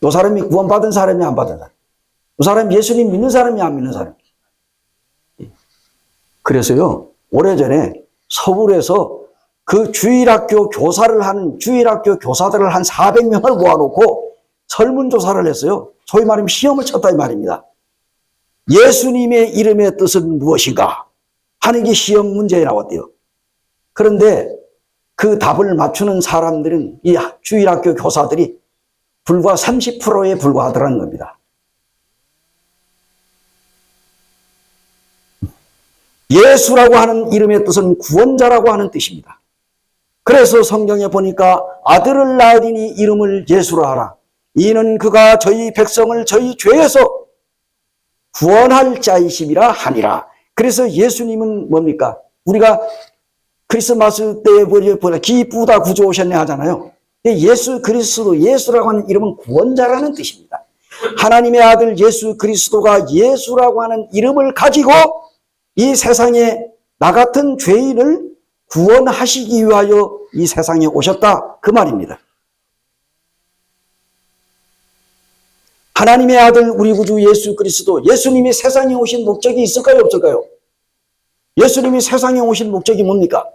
이 사람이 구원 받은 사람이 안 받은 사람. 이 사람이 예수님 믿는 사람이 안 믿는 사람. 그래서요, 오래전에 서울에서 그 주일학교 교사들을 한 400명을 모아놓고 설문조사를 했어요. 소위 말하면 시험을 쳤다 이 말입니다. 예수님의 이름의 뜻은 무엇인가 하는 게 시험 문제에 나왔대요. 그런데 그 답을 맞추는 사람들은 이 주일학교 교사들이 불과 30%에 불과하더라는 겁니다. 예수라고 하는 이름의 뜻은 구원자라고 하는 뜻입니다. 그래서 성경에 보니까 아들을 낳으리니 이름을 예수라 하라. 이는 그가 저희 백성을 저희 죄에서 구원할 자이심이라 하니라. 그래서 예수님은 뭡니까? 우리가 크리스마스 때 기쁘다 구주 오셨네 하잖아요. 예수 그리스도, 예수라고 하는 이름은 구원자라는 뜻입니다. 하나님의 아들 예수 그리스도가 예수라고 하는 이름을 가지고 이 세상에 나 같은 죄인을 구원하시기 위하여 이 세상에 오셨다 그 말입니다. 하나님의 아들 우리 구주 예수 그리스도, 예수님이 세상에 오신 목적이 있을까요, 없을까요? 예수님이 세상에 오신 목적이 뭡니까?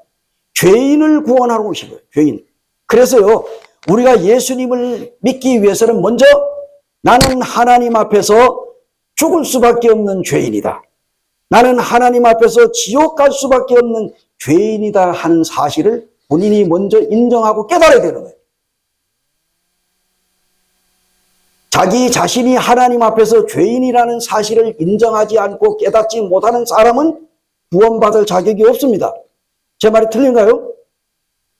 죄인을 구원하러 오신 거예요. 죄인. 그래서요, 우리가 예수님을 믿기 위해서는 먼저 나는 하나님 앞에서 죽을 수밖에 없는 죄인이다. 나는 하나님 앞에서 지옥 갈 수밖에 없는 죄인이다 하는 사실을 본인이 먼저 인정하고 깨달아야 되는 거예요. 자기 자신이 하나님 앞에서 죄인이라는 사실을 인정하지 않고 깨닫지 못하는 사람은 구원받을 자격이 없습니다. 제 말이 틀린가요?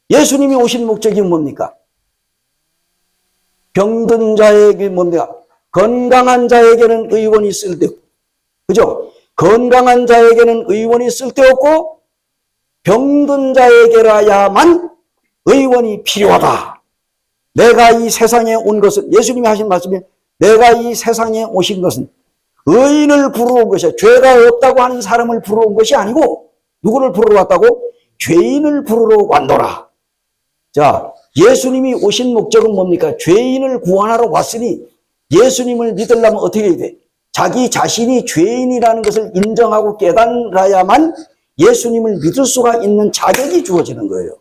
예수님이 오신 목적이 뭡니까? 병든 자에게 뭡니까? 건강한 자에게는 의원이 쓸데없고, 그죠? 건강한 자에게는 의원이 쓸데없고 병든 자에게라야만 의원이 필요하다. 내가 이 세상에 온 것은, 예수님이 하신 말씀이, 내가 이 세상에 오신 것은 의인을 부르러 온 것이야. 죄가 없다고 하는 사람을 부르러 온 것이 아니고 누구를 부르러 왔다고? 죄인을 부르러 왔노라. 자, 예수님이 오신 목적은 뭡니까? 죄인을 구원하러 왔으니 예수님을 믿으려면 어떻게 해야 돼? 자기 자신이 죄인이라는 것을 인정하고 깨달아야만 예수님을 믿을 수가 있는 자격이 주어지는 거예요.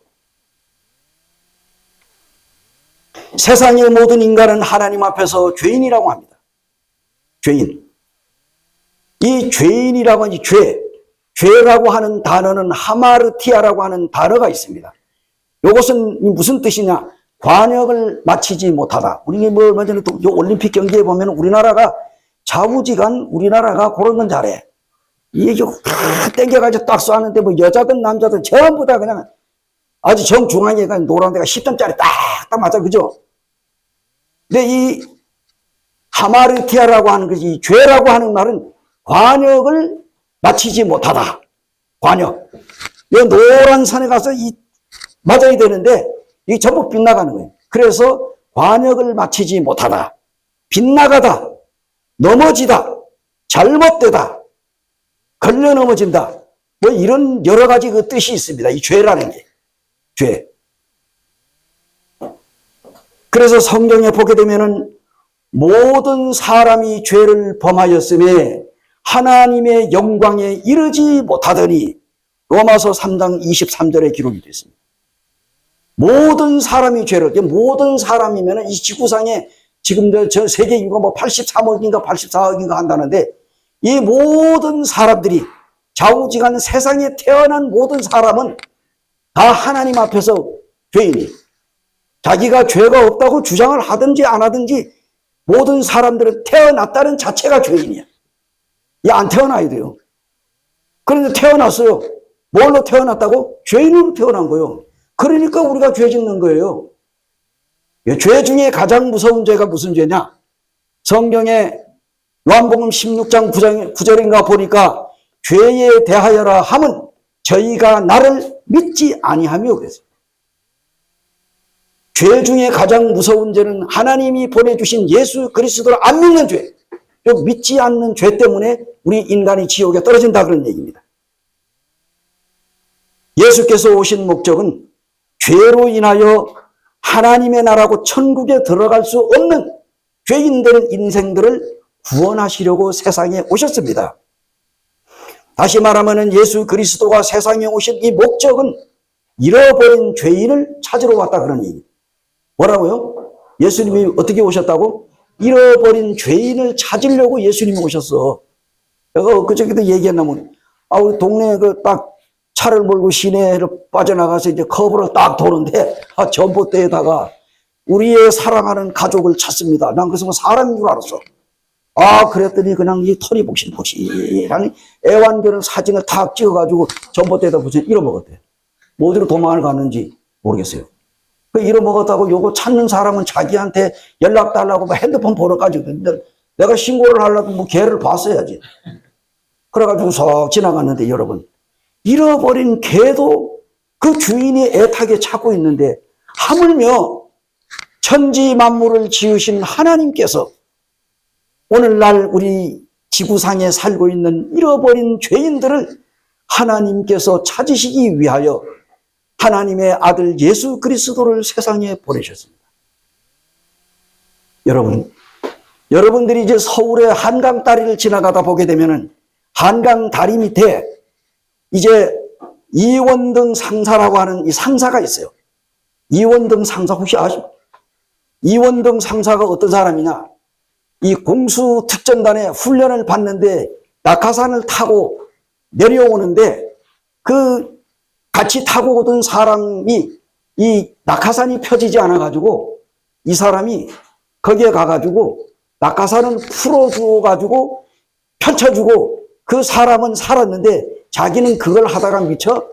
세상의 모든 인간은 하나님 앞에서 죄인이라고 합니다. 죄인. 이 죄인이라고 하는 죄라고 하는 단어는 하마르티아라고 하는 단어가 있습니다. 이것은 무슨 뜻이냐? 관역을 마치지 못하다. 우리 뭐 얼마 전에 또 올림픽 경기에 보면 우리나라가 좌우지간 우리나라가 그런 건 잘해. 이게 땡겨가지고 딱 쏘았는데 뭐 여자든 남자든 전부 다 그냥 아주 정중앙에 가 노란 데가 10점짜리 딱 맞아. 그죠? 근데 이 하마르티아라고 하는 것이, 죄라고 하는 말은 관역을 마치지 못하다. 관역. 이 노란 산에 가서 맞아야 되는데 이게 전부 빗나가는 거예요. 그래서 관역을 마치지 못하다. 빗나가다. 넘어지다. 잘못되다. 걸려 넘어진다. 뭐 이런 여러 가지 그 뜻이 있습니다. 이 죄라는 게. 죄. 그래서 성경에 보게 되면은 모든 사람이 죄를 범하였음에 하나님의 영광에 이르지 못하더니 로마서 3장 23절에 기록이 되어 있습니다. 모든 사람이 죄를, 모든 사람이면 이 지구상에 지금 저 세계 인구가 뭐 83억인가 84억인가 한다는데 이 모든 사람들이 좌우지간 세상에 태어난 모든 사람은 다 하나님 앞에서 죄인이, 자기가 죄가 없다고 주장을 하든지 안 하든지 모든 사람들은 태어났다는 자체가 죄인이야. 안 태어나야 돼요. 그런데 태어났어요. 뭘로 태어났다고? 죄인으로 태어난 거예요. 그러니까 우리가 죄 짓는 거예요. 죄 중에 가장 무서운 죄가 무슨 죄냐? 성경에 요한복음 16장 9절인가 보니까 죄에 대하여라 함은 저희가 나를 믿지 아니하며 그랬어요. 죄 중에 가장 무서운 죄는 하나님이 보내주신 예수 그리스도를 안 믿는 죄. 믿지 않는 죄 때문에 우리 인간이 지옥에 떨어진다 그런 얘기입니다. 예수께서 오신 목적은 죄로 인하여 하나님의 나라고 천국에 들어갈 수 없는 죄인들 인생들을 구원하시려고 세상에 오셨습니다. 다시 말하면 예수 그리스도가 세상에 오신 이 목적은 잃어버린 죄인을 찾으러 왔다 그런 얘기입니다. 뭐라고요? 예수님이 어떻게 오셨다고? 잃어버린 죄인을 찾으려고 예수님이 오셨어. 그저께도 얘기했나면, 우리 동네에 딱 차를 몰고 시내를 빠져나가서 이제 커브를 딱 도는데, 전봇대에다가 우리의 사랑하는 가족을 찾습니다. 난 그래서 사람인 줄 알았어. 그랬더니 그냥 이 털이 복실복실한 애완견을 사진을 탁 찍어가지고 전봇대에다 붙여 잃어먹었대. 뭐 어디로 도망을 갔는지 모르겠어요. 잃어먹었다고 요거 찾는 사람은 자기한테 연락 달라고 핸드폰 번호 가지고 있는데 내가 신고를 하려고 뭐 개를 봤어야지. 그래가지고 석 지나갔는데 여러분, 잃어버린 개도 그 주인이 애타게 찾고 있는데 하물며 천지 만물을 지으신 하나님께서 오늘날 우리 지구상에 살고 있는 잃어버린 죄인들을 하나님께서 찾으시기 위하여 하나님의 아들 예수 그리스도를 세상에 보내셨습니다. 여러분 여러분들이 이제 서울의 한강 다리를 지나가다 보게 되면은 한강 다리 밑에 이제 이원등 상사라고 하는 이 상사가 있어요. 이원등 상사 혹시 아십니까? 이원등 상사가 어떤 사람이냐? 이 공수특전단에 훈련을 받는데 낙하산을 타고 내려오는데 그 같이 타고 오던 사람이 이 낙하산이 펴지지 않아가지고 이 사람이 거기에 가가지고 낙하산을 풀어주어가지고 펼쳐주고 그 사람은 살았는데 자기는 그걸 하다가 미쳐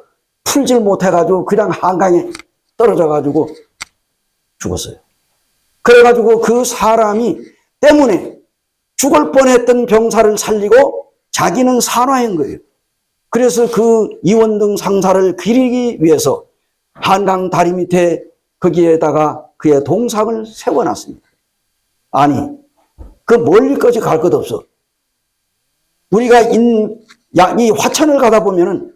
풀질 못해가지고 그냥 한강에 떨어져가지고 죽었어요. 그래가지고 그 사람이 때문에 죽을 뻔했던 병사를 살리고 자기는 산화한 거예요. 그래서 그 이원등 상사를 기리기 위해서 한강 다리 밑에 거기에다가 그의 동상을 세워놨습니다. 아니, 그 멀리까지 갈 것 없어. 우리가 이 화천을 가다 보면은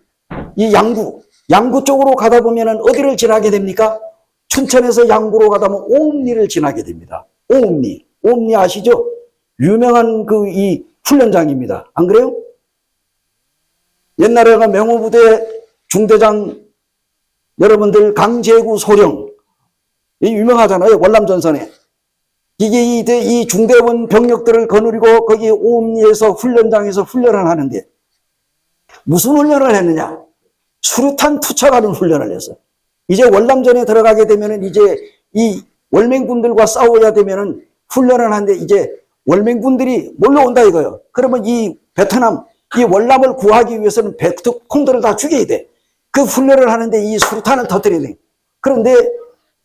이 양구 쪽으로 가다 보면은 어디를 지나게 됩니까? 춘천에서 양구로 가다 보면 옴리를 지나게 됩니다. 옴리 아시죠? 유명한 그 이 훈련장입니다. 안 그래요? 옛날에가 명호부대 중대장 여러분들 강제구 소령 유명하잖아요. 월남전선에. 이게 이 중대원 병력들을 거느리고 거기 옴리에서 훈련장에서 훈련을 하는데 무슨 훈련을 했느냐? 수류탄 투척하는 훈련을 했어요. 이제 월남전에 들어가게 되면은 이제 이 월맹군들과 싸워야 되면은 훈련을 하는데 이제 월맹군들이 몰려온다 이거예요. 그러면 이 베트남, 이 월남을 구하기 위해서는 베트콩들을 다 죽여야 돼. 그 훈련을 하는데 이 수류탄을 터뜨려야 돼. 그런데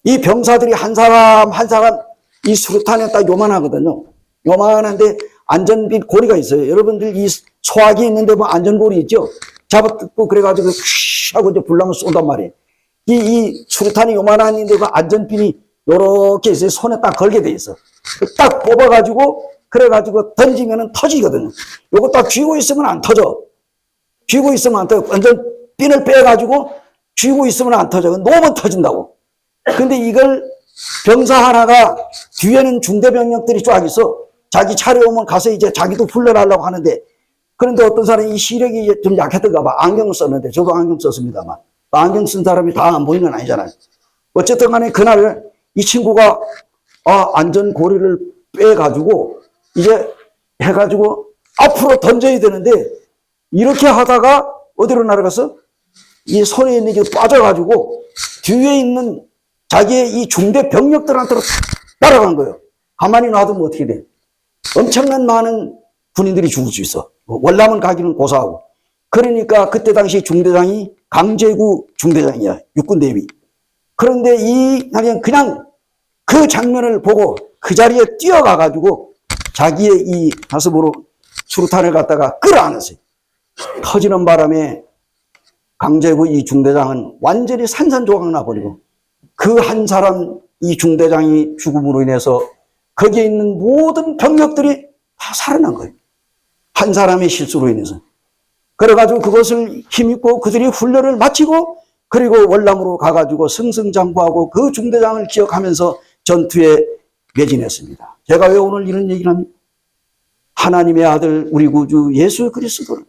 이 병사들이 한 사람 한 사람 이 수류탄에 딱 요만하거든요. 요만한데 안전빈 고리가 있어요. 여러분들 이 소화기 있는데 뭐 안전고리 있죠? 잡아뜯고 그래가지고 휘 하고 이제 불나면 쏜단 말이에요. 이 수류탄이 요만한데 그 안전핀이 요렇게 있어요. 손에 딱 걸게 돼 있어. 딱 뽑아가지고 그래가지고 던지면은 터지거든요. 요거 딱 쥐고 있으면 안 터져. 쥐고 있으면 안 터져. 완전 핀을 빼가지고 쥐고 있으면 안 터져. 놓으면 터진다고. 근데 이걸 병사 하나가 뒤에는 중대병력들이 쫙 있어. 자기 차례 오면 가서 이제 자기도 훈련하려고 하는데 그런데 어떤 사람이 이 시력이 좀 약했던가 봐. 안경을 썼는데 저도 안경 썼습니다만 안경 쓴 사람이 다 안 보이는 건 아니잖아요. 어쨌든 간에 그날 이 친구가 안전고리를 빼가지고 이제 해가지고 앞으로 던져야 되는데 이렇게 하다가 어디로 날아갔어? 이 손에 있는 게 빠져가지고 뒤에 있는 자기의 이 중대 병력들한테로 날아간 거예요. 가만히 놔두면 어떻게 돼? 엄청난 많은 군인들이 죽을 수 있어. 월남은 가기는 고사하고. 그러니까 그때 당시 중대장이 강제구 중대장이야. 육군대위. 그런데 그냥 그 장면을 보고 그 자리에 뛰어가가지고 자기의 이 가슴으로 수류탄을 갖다가 끌어안았어요. 터지는 바람에 강제구 이 중대장은 완전히 산산조각 나버리고 그 한 사람 이 중대장이 죽음으로 인해서 거기에 있는 모든 병력들이 다 살아난 거예요. 한 사람의 실수로 인해서. 그래가지고 그것을 힘입고 그들이 훈련을 마치고 그리고 월남으로 가가지고 승승장구하고 그 중대장을 기억하면서 전투에 매진했습니다. 제가 왜 오늘 이런 얘기를 합니까? 하나님의 아들 우리 구주 예수 그리스도를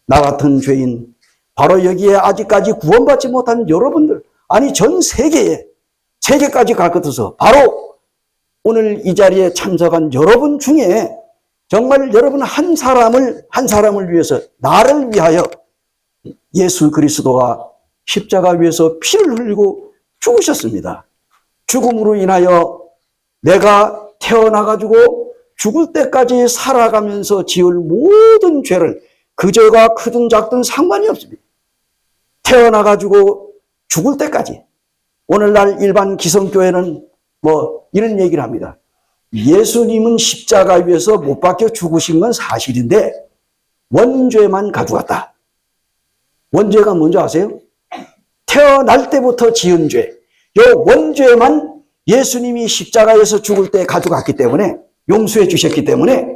나 같은 죄인 바로 여기에 아직까지 구원받지 못한 여러분들 아니 전 세계까지 갈 것 같아서 바로 오늘 이 자리에 참석한 여러분 중에 정말 여러분 한 사람을 위해서 나를 위하여 예수 그리스도가 십자가 위에서 피를 흘리고 죽으셨습니다. 죽음으로 인하여 내가 태어나가지고 죽을 때까지 살아가면서 지을 모든 죄를 그 죄가 크든 작든 상관이 없습니다. 태어나가지고 죽을 때까지 오늘날 일반 기성교회는 뭐 이런 얘기를 합니다. 예수님은 십자가 위에서 못 박혀 죽으신 건 사실인데 원죄만 가져갔다. 원죄가 뭔지 아세요? 태어날 때부터 지은 죄. 요 원죄만 예수님이 십자가에서 죽을 때 가져갔기 때문에 용서해 주셨기 때문에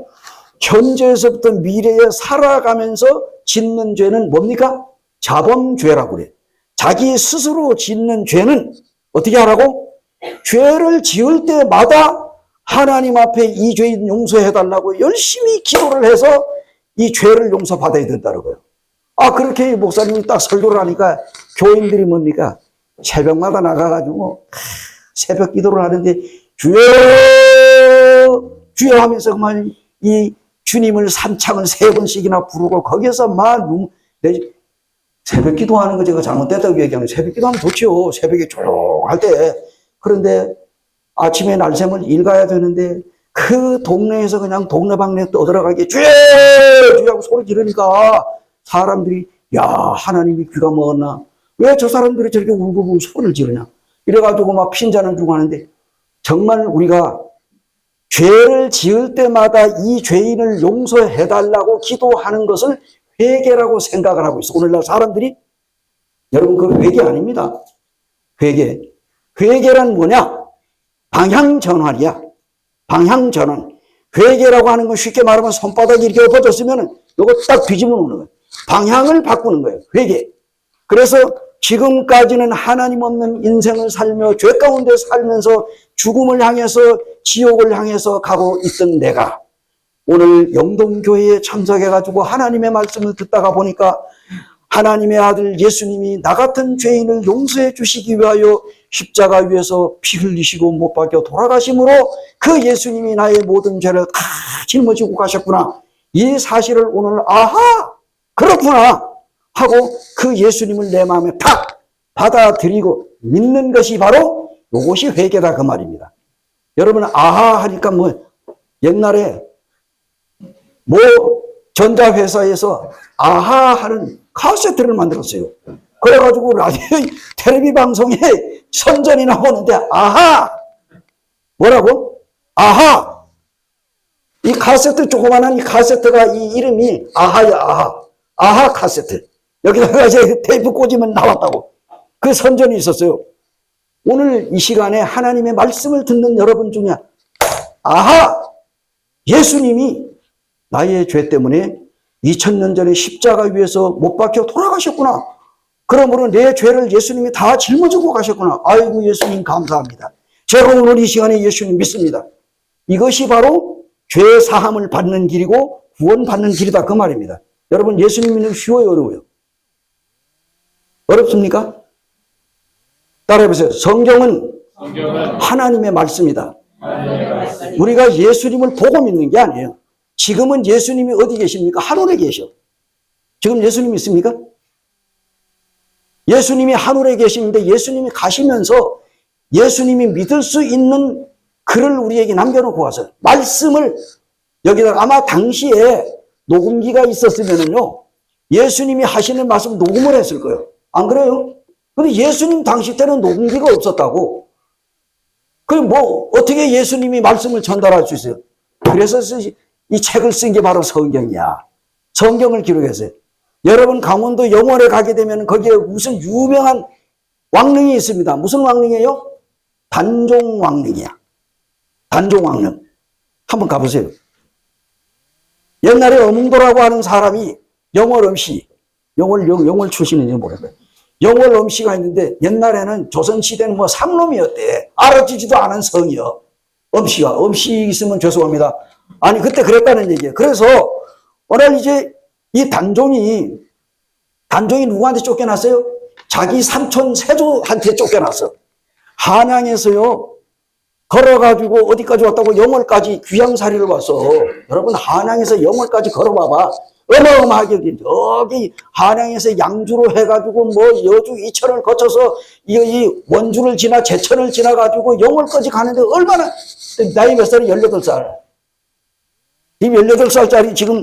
현재에서부터 미래에 살아가면서 짓는 죄는 뭡니까? 자범죄라고 그래요. 자기 스스로 짓는 죄는 어떻게 하라고? 죄를 지을 때마다 하나님 앞에 이 죄인 용서해달라고 열심히 기도를 해서 이 죄를 용서받아야 된다는 거예요. 아, 그렇게 목사님이 딱 설교를 하니까 교인들이 뭡니까? 새벽마다 나가가지고 새벽 기도를 하는데 주여 주여 하면서 그만 이 주님을 삼창을 3번씩이나 부르고 거기에서 막 새벽 기도하는 거 제가 잘못됐다고 얘기하면 새벽 기도하면 좋죠. 새벽에 조용할 때. 그런데 아침에 날샘을 읽어야 되는데 그 동네에서 그냥 동네방네 떠들어가게 주여 주여 하고 소리 지르니까 사람들이 야 하나님이 귀가 먹었나? 왜 저 사람들이 저렇게 울고 소리를 지르냐? 이래가지고 막 핀잔을 주고 하는데 정말 우리가 죄를 지을 때마다 이 죄인을 용서해달라고 기도하는 것을 회개라고 생각을 하고 있어. 오늘날 사람들이 여러분 그 회개 아닙니다. 회개. 회개란 뭐냐? 방향전환이야. 방향전환. 회개라고 하는 건 쉽게 말하면 손바닥이 이렇게 엎어졌으면 이거 딱 뒤집어 놓는 거예요. 방향을 바꾸는 거예요. 회개. 그래서 지금까지는 하나님 없는 인생을 살며 죄 가운데 살면서 죽음을 향해서 지옥을 향해서 가고 있던 내가 오늘 영동교회에 참석해가지고 하나님의 말씀을 듣다가 보니까 하나님의 아들 예수님이 나 같은 죄인을 용서해 주시기 위하여 십자가 위에서 피 흘리시고 못 박혀 돌아가심으로 그 예수님이 나의 모든 죄를 다 짊어지고 가셨구나. 이 사실을 오늘 아하 그렇구나 하고 그 예수님을 내 마음에 탁 받아들이고 믿는 것이 바로 이것이 회개다 그 말입니다. 여러분 아하 하니까 뭐 옛날에 뭐 전자회사에서 아하 하는 카세트를 만들었어요. 그래가지고 라디오 텔레비 방송에 선전이 나오는데 아하 뭐라고? 아하 이 카세트 조그만한 이 카세트가 이 이름이 아하야 아하 아하 카세트 여기다가 이제 테이프 꽂으면 나왔다고 그 선전이 있었어요. 오늘 이 시간에 하나님의 말씀을 듣는 여러분 중에 아하 예수님이 나의 죄 때문에 2000년 전에 십자가 위에서 못 박혀 돌아가셨구나. 그러므로 내 죄를 예수님이 다 짊어지고 가셨구나. 아이고 예수님 감사합니다. 제가 오늘 이 시간에 예수님 믿습니다. 이것이 바로 죄 사함을 받는 길이고 구원받는 길이다 그 말입니다. 여러분 예수님 믿는 게 쉬워요 어려워요? 어렵습니까? 따라해보세요. 성경은 하나님의 말씀이다. 우리가 예수님을 보고 믿는 게 아니에요. 지금은 예수님이 어디 계십니까? 하늘에 계셔. 지금 예수님 있습니까? 예수님이 하늘에 계시는데 예수님이 가시면서 예수님이 믿을 수 있는 글을 우리에게 남겨놓고 와서 말씀을 여기다가 아마 당시에 녹음기가 있었으면요 예수님이 하시는 말씀 녹음을 했을 거예요. 안 그래요? 근데 예수님 당시 때는 녹음기가 없었다고. 그럼 뭐 어떻게 예수님이 말씀을 전달할 수 있어요? 그래서 이 책을 쓴 게 바로 성경이야. 성경을 기록했어요. 여러분 강원도 영월에 가게 되면 거기에 무슨 유명한 왕릉이 있습니다. 무슨 왕릉이에요? 단종왕릉이야. 단종왕릉. 한번 가보세요. 옛날에 어몽도라고 하는 사람이 영월 엄씨, 영월 출신인지 모르겠어요. 영월 엄씨가 있는데 옛날에는 조선시대는 뭐 상놈이었대. 알아지지도 않은 성이요. 엄씨 있으면 죄송합니다. 아니 그때 그랬다는 얘기예요. 그래서 오늘 이제 이 단종이 누구한테 쫓겨났어요? 자기 삼촌 세조한테 쫓겨났어. 한양에서요 걸어가지고 어디까지 왔다고 영월까지 귀양살이를 왔어. 여러분 한양에서 영월까지 걸어봐봐. 어마어마하게 여기 한양에서 양주로 해가지고 뭐 여주 이천을 거쳐서 이 원주를 지나 제천을 지나가지고 영월까지 가는데 얼마나 나이 몇 살이 18살. 이 18살짜리 지금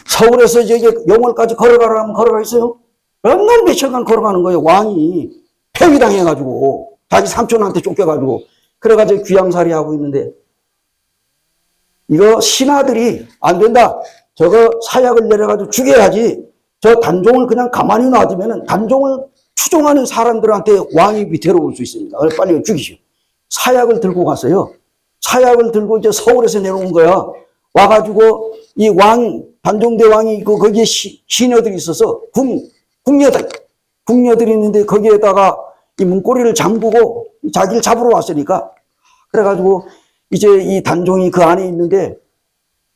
서울에서 저기 영월까지 걸어가라면 걸어가겠어요? 맨날 며칠간 걸어가는 거예요. 왕이 폐위당해가지고 자기 삼촌한테 쫓겨가지고 그래가지고 귀양살이 하고 있는데 이거 신하들이 안 된다. 저거 사약을 내려가지고 죽여야지. 저 단종을 그냥 가만히 놔두면 단종을 추종하는 사람들한테 왕이 위태로울 수 있습니다. 빨리 죽이시오. 사약을 들고 갔어요. 사약을 들고 이제 서울에서 내려온 거야. 와가지고 이 단종대 왕이 있고 거기에 시녀들이 있어서 궁녀들이 있는데 거기에다가 이 문고리를 잠그고 자기를 잡으러 왔으니까 그래가지고 이제 이 단종이 그 안에 있는데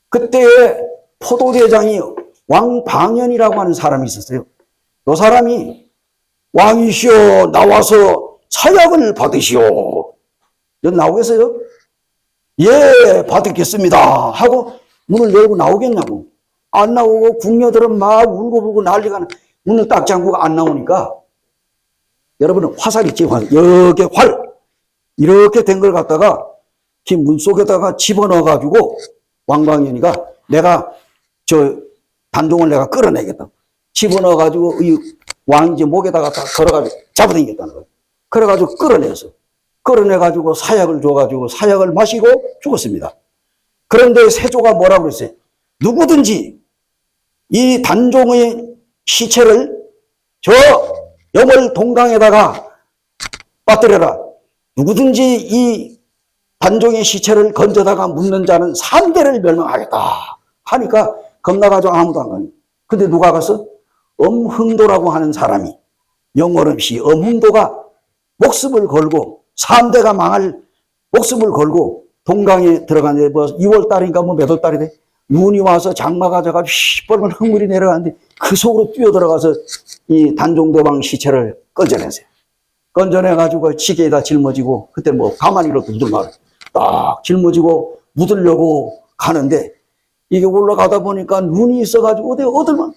그때 포도대장이 왕방연이라고 하는 사람이 있었어요. 이 사람이 왕이시여 나와서 사약을 받으시오. 여기 나오겠어요? 예, 받겠습니다. 하고 문을 열고 나오겠냐고. 안 나오고 궁녀들은 막 울고불고 난리가 나. 문을 딱 잠그고 안 나오니까 여러분은 화살 있지? 여기 활. 이렇게 된 걸 갖다가 그 문 속에다가 집어넣어가지고 왕방연이가 내가 저 단종을 내가 끌어내겠다. 집어넣어가지고 이 왕이제 목에다가 딱 걸어가지고 잡아당겼다는 거예요. 그래가지고 끌어내가지고 사약을 줘가지고 사약을 마시고 죽었습니다. 그런데 세조가 뭐라고 그랬어요? 누구든지 이 단종의 시체를 저 영월 동강에다가 빠뜨려라. 누구든지 이 단종의 시체를 건져다가 묻는 자는 산대를 멸망하겠다 하니까 겁나가지고 아무도 안 가요. 근데 누가 갔어? 엄흥도라고 하는 사람이, 영월음씨 엄흥도가 목숨을 걸고 3대가 망할 목숨을 걸고 동강에 들어갔는데 뭐 2월 달인가 뭐 몇 월 달이 돼? 눈이 와서 장마가 져가 시뻘건 흙물이 내려가는데 그 속으로 뛰어들어가서 이 단종대왕 시체를 건져냈어요. 건져내가지고 지게에다 짊어지고 그때 뭐 가만히로 묻을만 딱 짊어지고 묻으려고 가는데 이게 올라가다 보니까 눈이 있어가지고 어딜만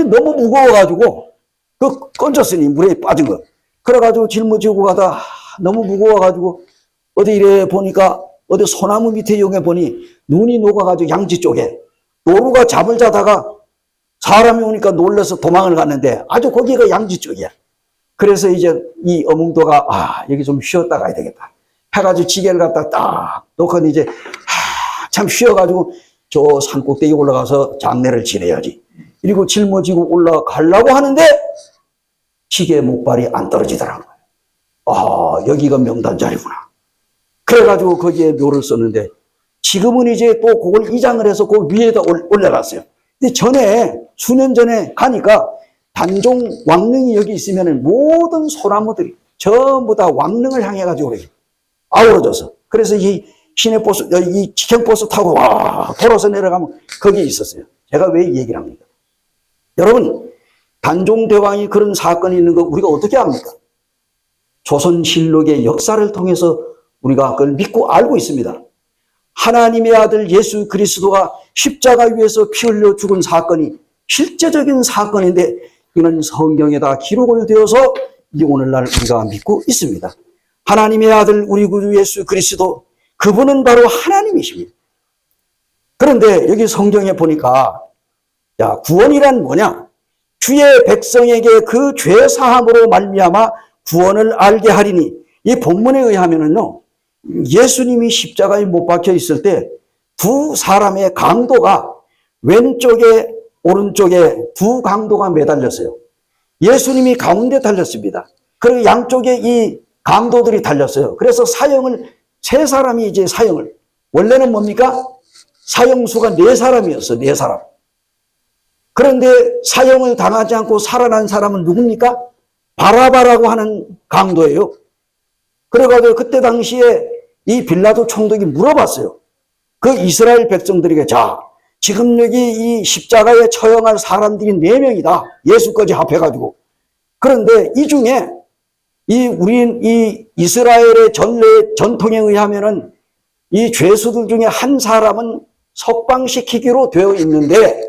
너무 무거워가지고 그 건졌으니 물에 빠진 거. 그래가지고 짊어지고 가다 너무 무거워가지고 어디 이래 보니까 어디 소나무 밑에 용해 보니 눈이 녹아가지고 양지 쪽에 노루가 잠을 자다가 사람이 오니까 놀라서 도망을 갔는데 아주 거기가 양지 쪽이야. 그래서 이제 이 어몽도가 여기 좀 쉬었다 가야 되겠다 해가지고 지게를 갖다 딱 놓고 이제 참 쉬어가지고 저 산꼭대기 올라가서 장례를 지내야지. 그리고 짊어지고 올라가려고 하는데 지게 목발이 안 떨어지더라고요. 여기가 명단 자리구나. 그래가지고 거기에 묘를 썼는데 지금은 이제 또 그걸 이장을 해서 그 위에다 올려놨어요. 근데 전에 수년 전에 가니까 단종 왕릉이 여기 있으면 모든 소나무들이 전부 다 왕릉을 향해가지고 아우러져서 그래서 이 시내버스, 이 직행버스 타고 돌아서 내려가면 거기에 있었어요. 제가 왜 이 얘기를 합니까? 여러분, 단종대왕이 그런 사건이 있는 거 우리가 어떻게 압니까? 조선실록의 역사를 통해서 우리가 그걸 믿고 알고 있습니다. 하나님의 아들 예수 그리스도가 십자가 위에서 피 흘려 죽은 사건이 실제적인 사건인데 이는 성경에다 기록을 되어서 오늘날 우리가 믿고 있습니다. 하나님의 아들 우리 구주 예수 그리스도 그분은 바로 하나님이십니다. 그런데 여기 성경에 보니까 구원이란 뭐냐? 주의 백성에게 그 죄 사함으로 말미암아 구원을 알게 하리니 이 본문에 의하면은요 예수님이 십자가에 못 박혀 있을 때 두 사람의 강도가 왼쪽에 오른쪽에 두 강도가 매달렸어요. 예수님이 가운데 달렸습니다. 그리고 양쪽에 이 강도들이 달렸어요. 그래서 사형을 세 사람이 이제 사형을 원래는 뭡니까? 사형수가 4사람이었어요. 4사람. 그런데 사형을 당하지 않고 살아난 사람은 누굽니까? 바라바라고 하는 강도예요. 그래가지고 그때 당시에 이 빌라도 총독이 물어봤어요. 그 이스라엘 백성들에게 지금 여기 이 십자가에 처형할 사람들이 4명이다. 예수까지 합해가지고. 그런데 이 중에 이 이스라엘의 전통에 의하면은 이 죄수들 중에 한 사람은 석방시키기로 되어 있는데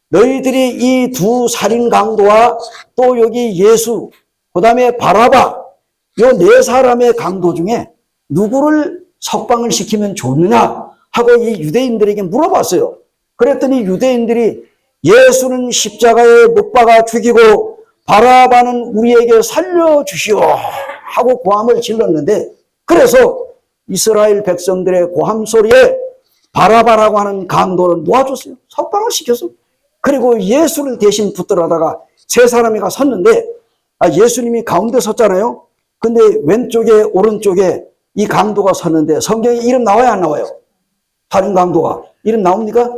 너희들이 이 두 살인 강도와 또 여기 예수, 그 다음에 바라바, 요 4사람의 강도 중에 누구를 석방을 시키면 좋느냐 하고 이 유대인들에게 물어봤어요. 그랬더니 유대인들이 예수는 십자가에 못 박아 죽이고 바라바는 우리에게 살려주시오 하고 고함을 질렀는데 그래서 이스라엘 백성들의 고함 소리에 바라바라고 하는 강도를 놓아줬어요. 석방을 시켰어요. 그리고 예수를 대신 붙들어다가 3사람이가 섰는데 예수님이 가운데 섰잖아요. 근데 왼쪽에 오른쪽에 이 강도가 섰는데 성경에 이름 나와요 안 나와요? 살인 강도가 이름 나옵니까?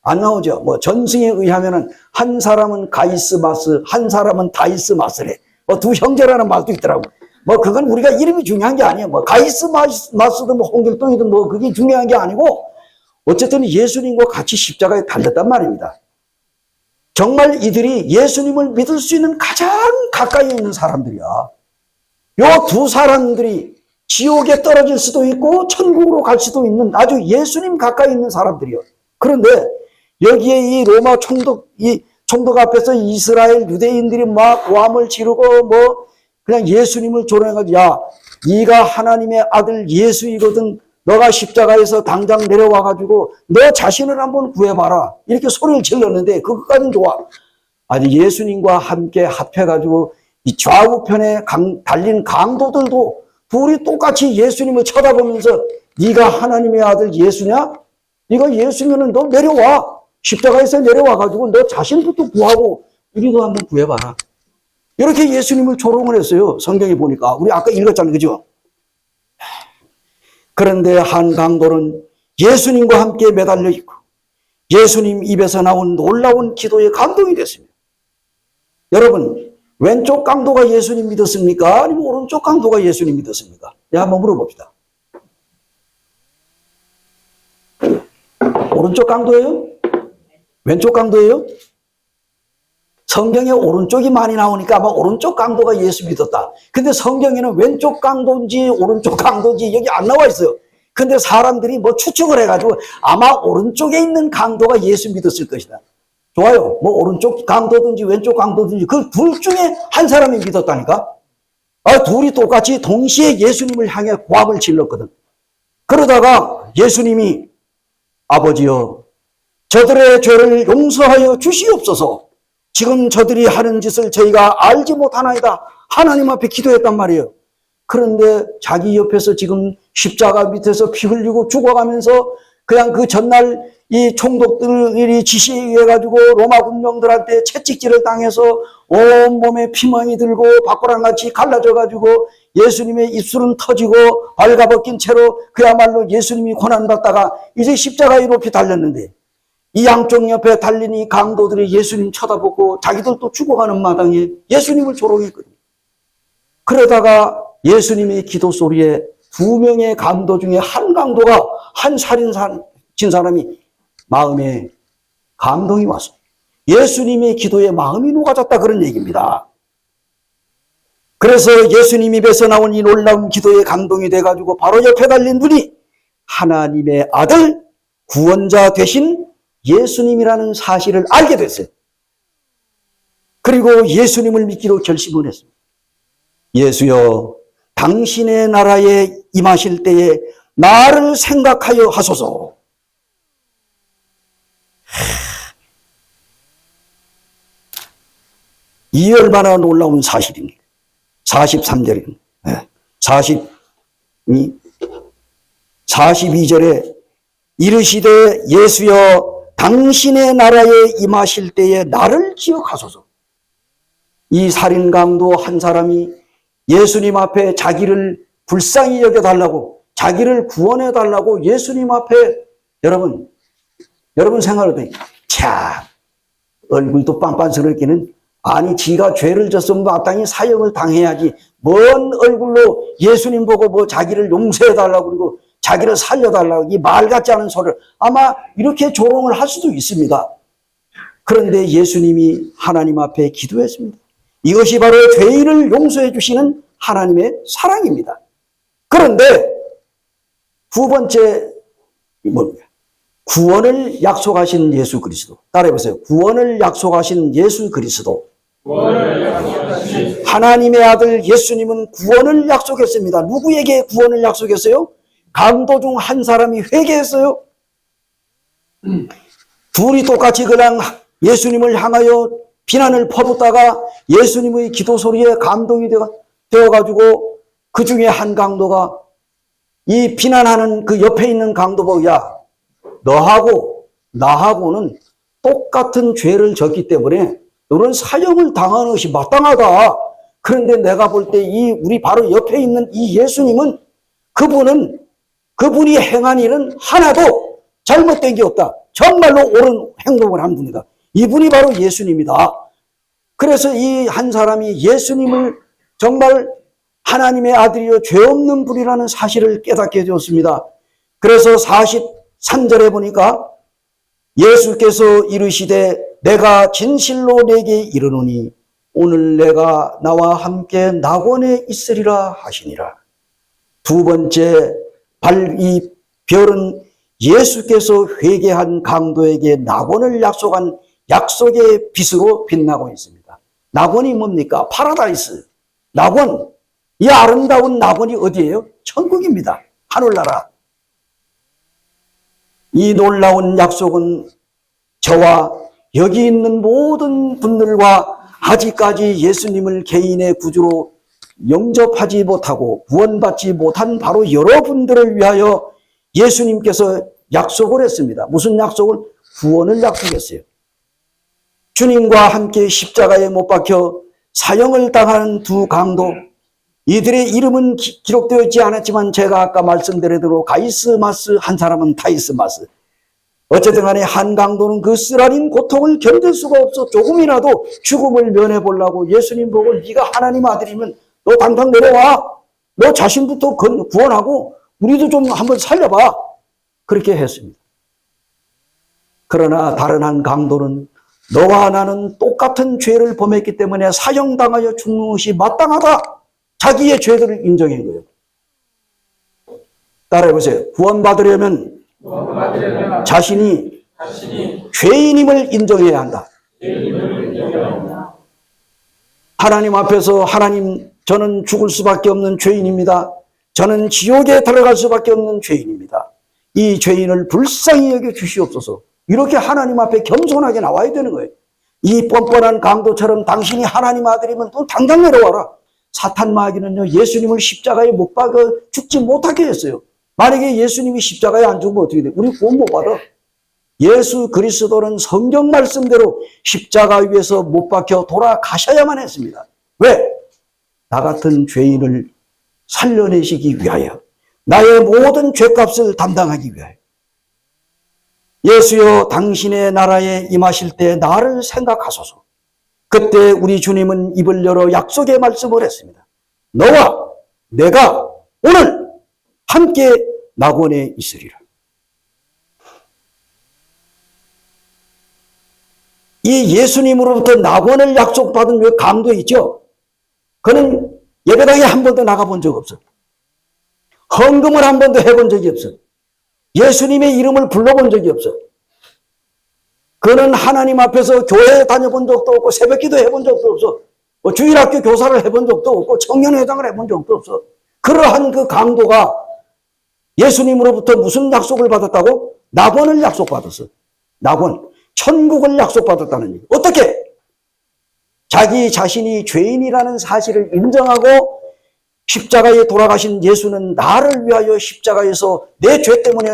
안 나오죠. 뭐 전승에 의하면은 한 사람은 가이스마스, 한 사람은 다이스마스래. 두 형제라는 말도 있더라고. 뭐 그건 우리가 이름이 중요한 게 아니에요. 뭐 가이스 마스든 뭐 홍길동이든 뭐 그게 중요한 게 아니고 어쨌든 예수님과 같이 십자가에 달렸단 말입니다. 정말 이들이 예수님을 믿을 수 있는 가장 가까이 있는 사람들이야. 요 두 사람들이 지옥에 떨어질 수도 있고 천국으로 갈 수도 있는 아주 예수님 가까이 있는 사람들이요. 그런데 여기에 이 로마 총독 앞에서 이스라엘 유대인들이 막 고함을 지르고 뭐 그냥 예수님을 조롱해가지고 야, 네가 하나님의 아들 예수이거든. 너가 십자가에서 당장 내려와가지고 너 자신을 한번 구해봐라. 이렇게 소리를 질렀는데 그것까지는 좋아. 아니 예수님과 함께 합해가지고 이 좌우편에 달린 강도들도 둘이 똑같이 예수님을 쳐다보면서 네가 하나님의 아들 예수냐? 네가 예수면은 너 내려와. 십자가에서 내려와가지고 너 자신부터 구하고 우리도 한번 구해봐라. 이렇게 예수님을 조롱을 했어요. 성경에 보니까. 우리 아까 읽었잖아요. 그죠? 그런데 한 강도는 예수님과 함께 매달려 있고 예수님 입에서 나온 놀라운 기도에 감동이 됐습니다. 여러분, 왼쪽 강도가 예수님 믿었습니까? 아니면 오른쪽 강도가 예수님 믿었습니까? 네, 한번 물어봅시다. 오른쪽 강도예요? 왼쪽 강도예요? 성경에 오른쪽이 많이 나오니까 아마 오른쪽 강도가 예수 믿었다. 근데 성경에는 왼쪽 강도인지 오른쪽 강도인지 여기 안 나와 있어요. 근데 사람들이 뭐 추측을 해가지고 아마 오른쪽에 있는 강도가 예수 믿었을 것이다. 좋아요. 뭐 오른쪽 강도든지 왼쪽 강도든지 그 둘 중에 한 사람이 믿었다니까. 둘이 똑같이 동시에 예수님을 향해 고함을 질렀거든. 그러다가 예수님이 아버지여 저들의 죄를 용서하여 주시옵소서. 지금 저들이 하는 짓을 저희가 알지 못하나이다. 하나님 앞에 기도했단 말이에요. 그런데 자기 옆에서 지금 십자가 밑에서 피 흘리고 죽어가면서 그냥 그 전날 이 총독들이 지시에 의해 가지고 로마 군병들한테 채찍질을 당해서 온몸에 피멍이 들고 밥꼬랑같이 갈라져 가지고 예수님의 입술은 터지고 발가벗긴 채로 그야말로 예수님이 고난받다가 이제 십자가에 높이 달렸는데 이 양쪽 옆에 달린 이 강도들이 예수님 쳐다보고 자기들도 죽어가는 마당에 예수님을 조롱했거든요. 그러다가 예수님의 기도 소리에 두 명의 강도 중에 한 강도가 한 살인 친 사람이 마음에 감동이 왔어. 예수님의 기도에 마음이 녹아졌다 그런 얘기입니다. 그래서 예수님 입에서 나온 이 놀라운 기도에 감동이 돼가지고 바로 옆에 달린 분이 하나님의 아들 구원자 되신 예수님이라는 사실을 알게 됐어요. 그리고 예수님을 믿기로 결심을 했습니다. 예수여, 당신의 나라에 임하실 때에 나를 생각하여 하소서. 이 얼마나 놀라운 사실입니까? 43절에 42절에 이르시되 예수여 당신의 나라에 임하실 때에 나를 기억하소서. 이 살인강도 한 사람이 예수님 앞에 자기를 불쌍히 여겨달라고 자기를 구원해달라고 예수님 앞에 여러분 생각을 해요. 자, 얼굴도 빤빤스럽기는 아니 지가 죄를 졌으면 마땅히 사형을 당해야지 뭔 얼굴로 예수님 보고 뭐 자기를 용서해달라고 그러고 자기를 살려달라고 이 말 같지 않은 소리를 아마 이렇게 조롱을 할 수도 있습니다. 그런데 예수님이 하나님 앞에 기도했습니다. 이것이 바로 죄인을 용서해 주시는 하나님의 사랑입니다. 그런데 두 번째 뭡니까? 구원을 약속하신 예수 그리스도. 따라해보세요. 구원을 약속하신 예수 그리스도. 하나님의 아들 예수님은 구원을 약속했습니다. 누구에게 구원을 약속했어요? 강도 중 한 사람이 회개했어요. 둘이 똑같이 그냥 예수님을 향하여 비난을 퍼붓다가 예수님의 기도 소리에 감동이 되어가지고 그 중에 한 강도가 이 비난하는 그 옆에 있는 강도 보고 야, 너하고 나하고는 똑같은 죄를 졌기 때문에 너는 사형을 당하는 것이 마땅하다. 그런데 내가 볼 때 우리 바로 옆에 있는 이 예수님은 그분이 행한 일은 하나도 잘못된 게 없다. 정말로 옳은 행동을 한 분이다. 이분이 바로 예수님이다. 그래서 이 한 사람이 예수님을 정말 하나님의 아들이요 죄 없는 분이라는 사실을 깨닫게 되었습니다. 그래서 43절에 보니까 예수께서 이르시되 내가 진실로 내게 이르노니 오늘 내가 나와 함께 낙원에 있으리라 하시니라. 두 번째 이 별은 예수께서 회개한 강도에게 낙원을 약속한 약속의 빛으로 빛나고 있습니다. 낙원이 뭡니까? 파라다이스. 낙원. 이 아름다운 낙원이 어디예요? 천국입니다. 하늘나라. 이 놀라운 약속은 저와 여기 있는 모든 분들과 아직까지 예수님을 개인의 구주로 영접하지 못하고 구원받지 못한 바로 여러분들을 위하여 예수님께서 약속을 했습니다. 무슨 약속을? 구원을 약속했어요. 주님과 함께 십자가에 못 박혀 사형을 당하는 두 강도, 이들의 이름은 기록되어 있지 않았지만 제가 아까 말씀드린 대로 가이스마스, 한 사람은 타이스마스. 어쨌든 간에 한 강도는 그 쓰라린 고통을 견딜 수가 없어 조금이라도 죽음을 면해보려고 예수님 보고 네가 하나님 아들이면 너 당장 내려와. 너 자신부터 구원하고 우리도 좀 한번 살려봐. 그렇게 했습니다. 그러나 다른 한 강도는 너와 나는 똑같은 죄를 범했기 때문에 사형당하여 죽는 것이 마땅하다. 자기의 죄들을 인정한 거예요. 따라해보세요. 구원받으려면 자신이 죄인임을 인정해야 한다. 하나님 앞에서 하나님, 저는 죽을 수밖에 없는 죄인입니다. 저는 지옥에 들어갈 수밖에 없는 죄인입니다. 이 죄인을 불쌍히 여겨 주시옵소서. 이렇게 하나님 앞에 겸손하게 나와야 되는 거예요. 이 뻔뻔한 강도처럼 당신이 하나님 아들이면 또 당장 내려와라. 사탄 마귀는요, 예수님을 십자가에 못 박아 죽지 못하게 했어요. 만약에 예수님이 십자가에 안 죽으면 어떻게 돼? 우리 구원 못 받아. 예수 그리스도는 성경 말씀대로 십자가 위에서 못 박혀 돌아가셔야만 했습니다. 왜? 나 같은 죄인을 살려내시기 위하여, 나의 모든 죄값을 담당하기 위하여. 예수여, 당신의 나라에 임하실 때 나를 생각하소서. 그때 우리 주님은 입을 열어 약속의 말씀을 했습니다. 너와 내가 오늘 함께 낙원에 있으리라. 이 예수님으로부터 낙원을 약속받은 그 강도 있죠? 그는 예배당에 한 번도 나가본 적 없어. 헌금을 한 번도 해본 적이 없어. 예수님의 이름을 불러본 적이 없어. 그는 하나님 앞에서 교회에 다녀본 적도 없고 새벽기도 해본 적도 없어. 주일학교 교사를 해본 적도 없고 청년회장을 해본 적도 없어. 그러한 그 강도가 예수님으로부터 무슨 약속을 받았다고? 낙원을 약속받았어. 낙원. 천국을 약속받았다는 얘기. 어떻게? 자기 자신이 죄인이라는 사실을 인정하고 십자가에 돌아가신 예수는 나를 위하여 십자가에서 내 죄 때문에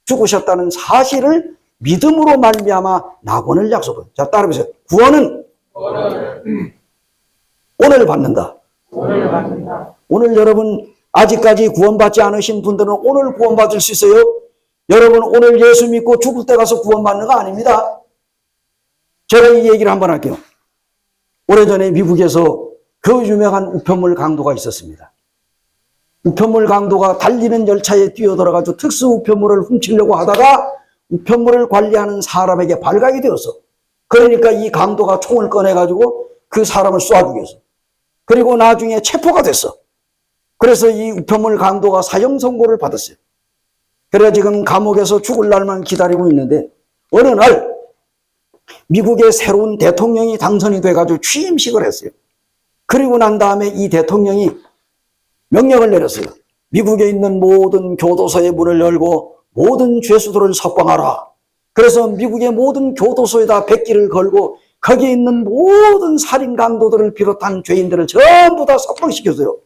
죽으셨다는 사실을 믿음으로 말미암아 낙원을 약속합니다. 자, 따라해보세요. 구원은 오늘 받는다. 오늘 여러분 아직까지 구원받지 않으신 분들은 오늘 구원받을 수 있어요. 여러분 오늘 예수 믿고 죽을 때 가서 구원받는 거 아닙니다. 제가 이 얘기를 한번 할게요. 오래전에 미국에서 그 유명한 우편물 강도가 있었습니다. 우편물 강도가 달리는 열차에 뛰어들어가지고 특수 우편물을 훔치려고 하다가 우편물을 관리하는 사람에게 발각이 되었어. 그러니까 이 강도가 총을 꺼내가지고 그 사람을 쏴 죽였어. 그리고 나중에 체포가 됐어. 그래서 이 우편물 강도가 사형 선고를 받았어요. 그래서 지금 감옥에서 죽을 날만 기다리고 있는데 어느 날 미국의 새로운 대통령이 당선이 돼가지고 취임식을 했어요. 그리고 난 다음에 이 대통령이 명령을 내렸어요. 미국에 있는 모든 교도소의 문을 열고 모든 죄수들을 석방하라. 그래서 미국의 모든 교도소에다 백기를 걸고 거기에 있는 모든 살인 강도들을 비롯한 죄인들을 전부 다 석방시켰어요.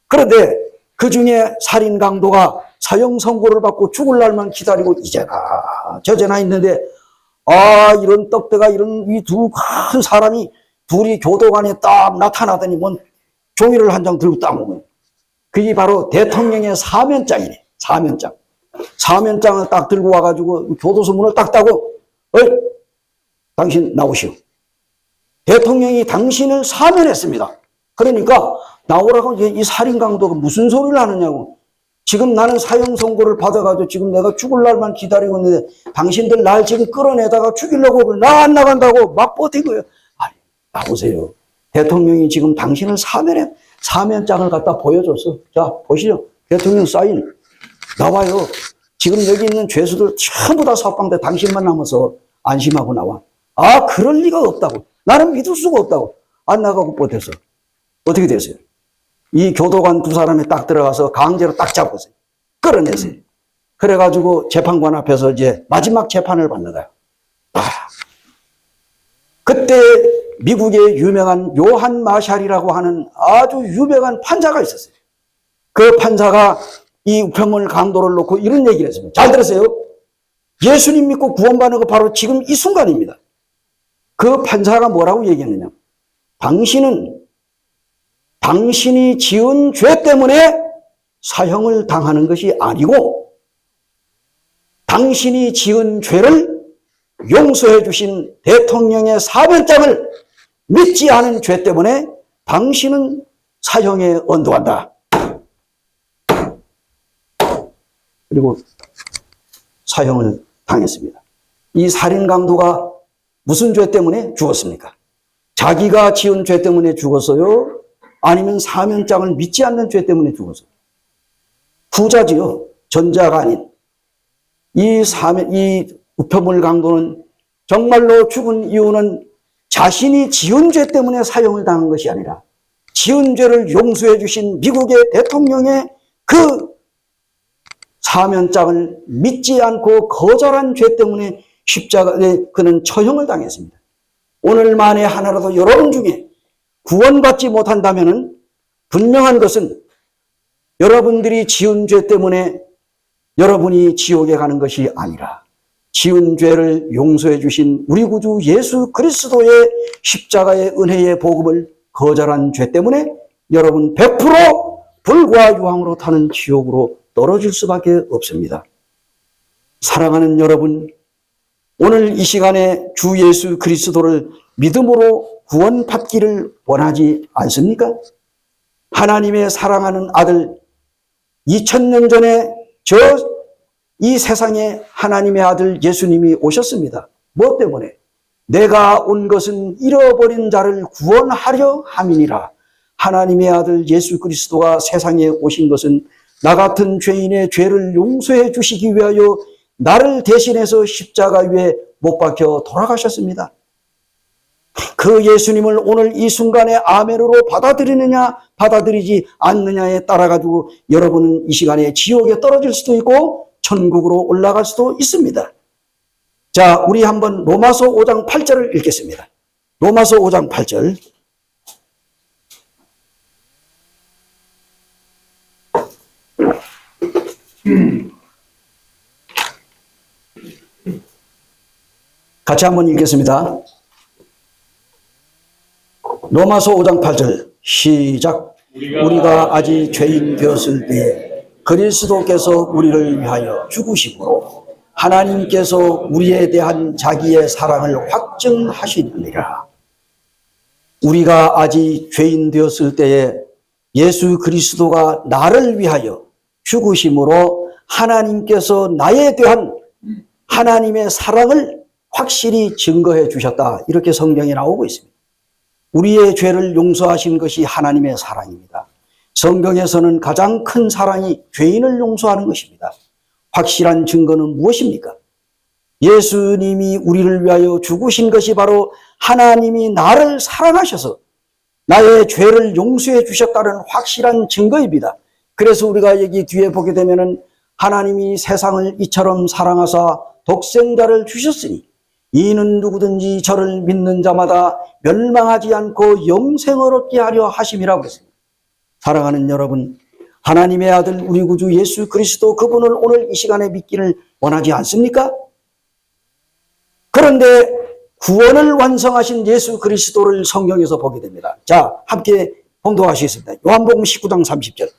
그런데 그 중에 살인 강도가 사형 선고를 받고 죽을 날만 기다리고 이제나 저제나 있는데 이런 떡대가 이런 이 두 큰 사람이 둘이 교도관에 딱 나타나더니 뭔 종이를 한 장 들고 딱 오면 그게 바로 대통령의 사면장이네. 사면장. 사면장을 딱 들고 와가지고 교도소 문을 딱 따고 당신 나오시오. 대통령이 당신을 사면했습니다. 그러니까 나오라고 이 살인 강도가 무슨 소리를 하느냐고. 지금 나는 사형 선고를 받아가지고 지금 내가 죽을 날만 기다리고 있는데 당신들 날 지금 끌어내다가 죽이려고 나 안 나간다고 막 버틴 거예요. 아니, 나오세요. 대통령이 지금 당신을 사면장을 갖다 보여줬어. 자, 보시죠. 대통령 사인. 나와요. 지금 여기 있는 죄수들 전부 다 석방돼 당신만 남아서 안심하고 나와. 아, 그럴 리가 없다고. 나는 믿을 수가 없다고. 안 나가고 버텨서. 어떻게 됐어요? 이 교도관 두 사람이 딱 들어가서 강제로 딱 잡았어요. 끌어내세요. 그래가지고 재판관 앞에서 이제 마지막 재판을 받는 거예요. 아, 그때 미국의 유명한 요한 마샬이라고 하는 아주 유명한 판사가 있었어요. 그 판사가 이 우편물 강도를 놓고 이런 얘기를 했습니다. 잘 들으세요. 예수님 믿고 구원받는 거 바로 지금 이 순간입니다. 그 판사가 뭐라고 얘기했느냐. 당신이 지은 죄 때문에 사형을 당하는 것이 아니고 당신이 지은 죄를 용서해 주신 대통령의 사면장을 믿지 않은 죄 때문에 당신은 사형에 언도한다. 그리고 사형을 당했습니다. 이 살인 강도가 무슨 죄 때문에 죽었습니까? 자기가 지은 죄 때문에 죽었어요? 아니면 사면장을 믿지 않는 죄 때문에 죽었어요? 후자지요. 전자가 아닌. 이 우편물 강도는 정말로 죽은 이유는 자신이 지은 죄 때문에 사형을 당한 것이 아니라 지은 죄를 용서해 주신 미국의 대통령의 그 사면장을 믿지 않고 거절한 죄 때문에 십자가에 그는 처형을 당했습니다. 오늘 만에 하나라도 여러분 중에 구원받지 못한다면 분명한 것은 여러분들이 지은 죄 때문에 여러분이 지옥에 가는 것이 아니라 지은 죄를 용서해 주신 우리 구주 예수 그리스도의 십자가의 은혜의 복음을 거절한 죄 때문에 여러분 100% 불과 유황으로 타는 지옥으로 떨어질 수밖에 없습니다. 사랑하는 여러분, 오늘 이 시간에 주 예수 그리스도를 믿음으로 구원받기를 원하지 않습니까? 하나님의 사랑하는 아들 2000년 전에 이 세상에 하나님의 아들 예수님이 오셨습니다. 무엇 때문에? 내가 온 것은 잃어버린 자를 구원하려 함이니라. 하나님의 아들 예수 그리스도가 세상에 오신 것은 나 같은 죄인의 죄를 용서해 주시기 위하여 나를 대신해서 십자가 위에 못 박혀 돌아가셨습니다. 그 예수님을 오늘 이 순간에 아멘으로 받아들이느냐 받아들이지 않느냐에 따라 가지고 여러분은 이 시간에 지옥에 떨어질 수도 있고 천국으로 올라갈 수도 있습니다. 자, 우리 한번 로마서 5장 8절을 읽겠습니다. 로마서 5장 8절. 같이 한번 읽겠습니다. 로마서 5장 8절 시작. 우리가 아직 죄인 되었을 때에 그리스도께서 우리를 위하여 죽으심으로 하나님께서 우리에 대한 자기의 사랑을 확증하시느니라. 우리가 아직 죄인 되었을 때에 예수 그리스도가 나를 위하여 죽으심으로 하나님께서 나에 대한 하나님의 사랑을 확실히 증거해 주셨다. 이렇게 성경에 나오고 있습니다. 우리의 죄를 용서하신 것이 하나님의 사랑입니다. 성경에서는 가장 큰 사랑이 죄인을 용서하는 것입니다. 확실한 증거는 무엇입니까? 예수님이 우리를 위하여 죽으신 것이 바로 하나님이 나를 사랑하셔서 나의 죄를 용서해 주셨다는 확실한 증거입니다. 그래서 우리가 여기 뒤에 보게 되면은 하나님이 세상을 이처럼 사랑하사 독생자를 주셨으니 이는 누구든지 저를 믿는 자마다 멸망하지 않고 영생을 얻게 하려 하심이라고 했습니다. 사랑하는 여러분, 하나님의 아들 우리 구주 예수 그리스도 그분을 오늘 이 시간에 믿기를 원하지 않습니까? 그런데 구원을 완성하신 예수 그리스도를 성경에서 보게 됩니다. 자, 함께 봉독하시겠습니다. 요한복음 19장 30절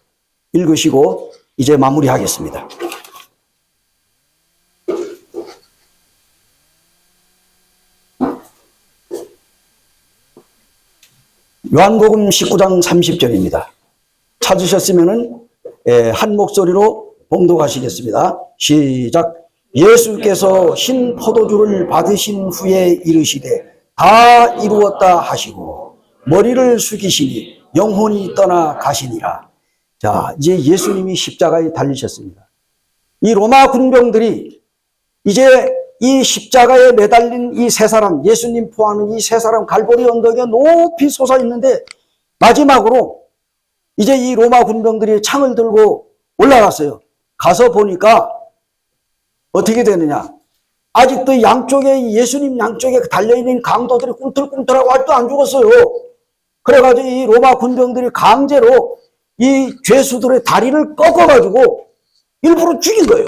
읽으시고 이제 마무리하겠습니다. 요한복음 19장 30절입니다. 찾으셨으면은 한 목소리로 봉독하시겠습니다. 시작. 예수께서 신 포도주를 받으신 후에 이르시되 다 이루었다 하시고 머리를 숙이시니 영혼이 떠나 가시니라. 자, 이제 예수님이 십자가에 달리셨습니다. 이 로마 군병들이 이제 이 십자가에 매달린 이 세 사람, 예수님 포함한 이 세 사람 갈보리 언덕에 높이 솟아 있는데 마지막으로 이제 이 로마 군병들이 창을 들고 올라갔어요. 가서 보니까 어떻게 되느냐. 아직도 양쪽에 예수님 양쪽에 달려있는 강도들이 꿈틀꿈틀하고 아직도 안 죽었어요. 그래가지고 이 로마 군병들이 강제로 이 죄수들의 다리를 꺾어가지고 일부러 죽인 거예요.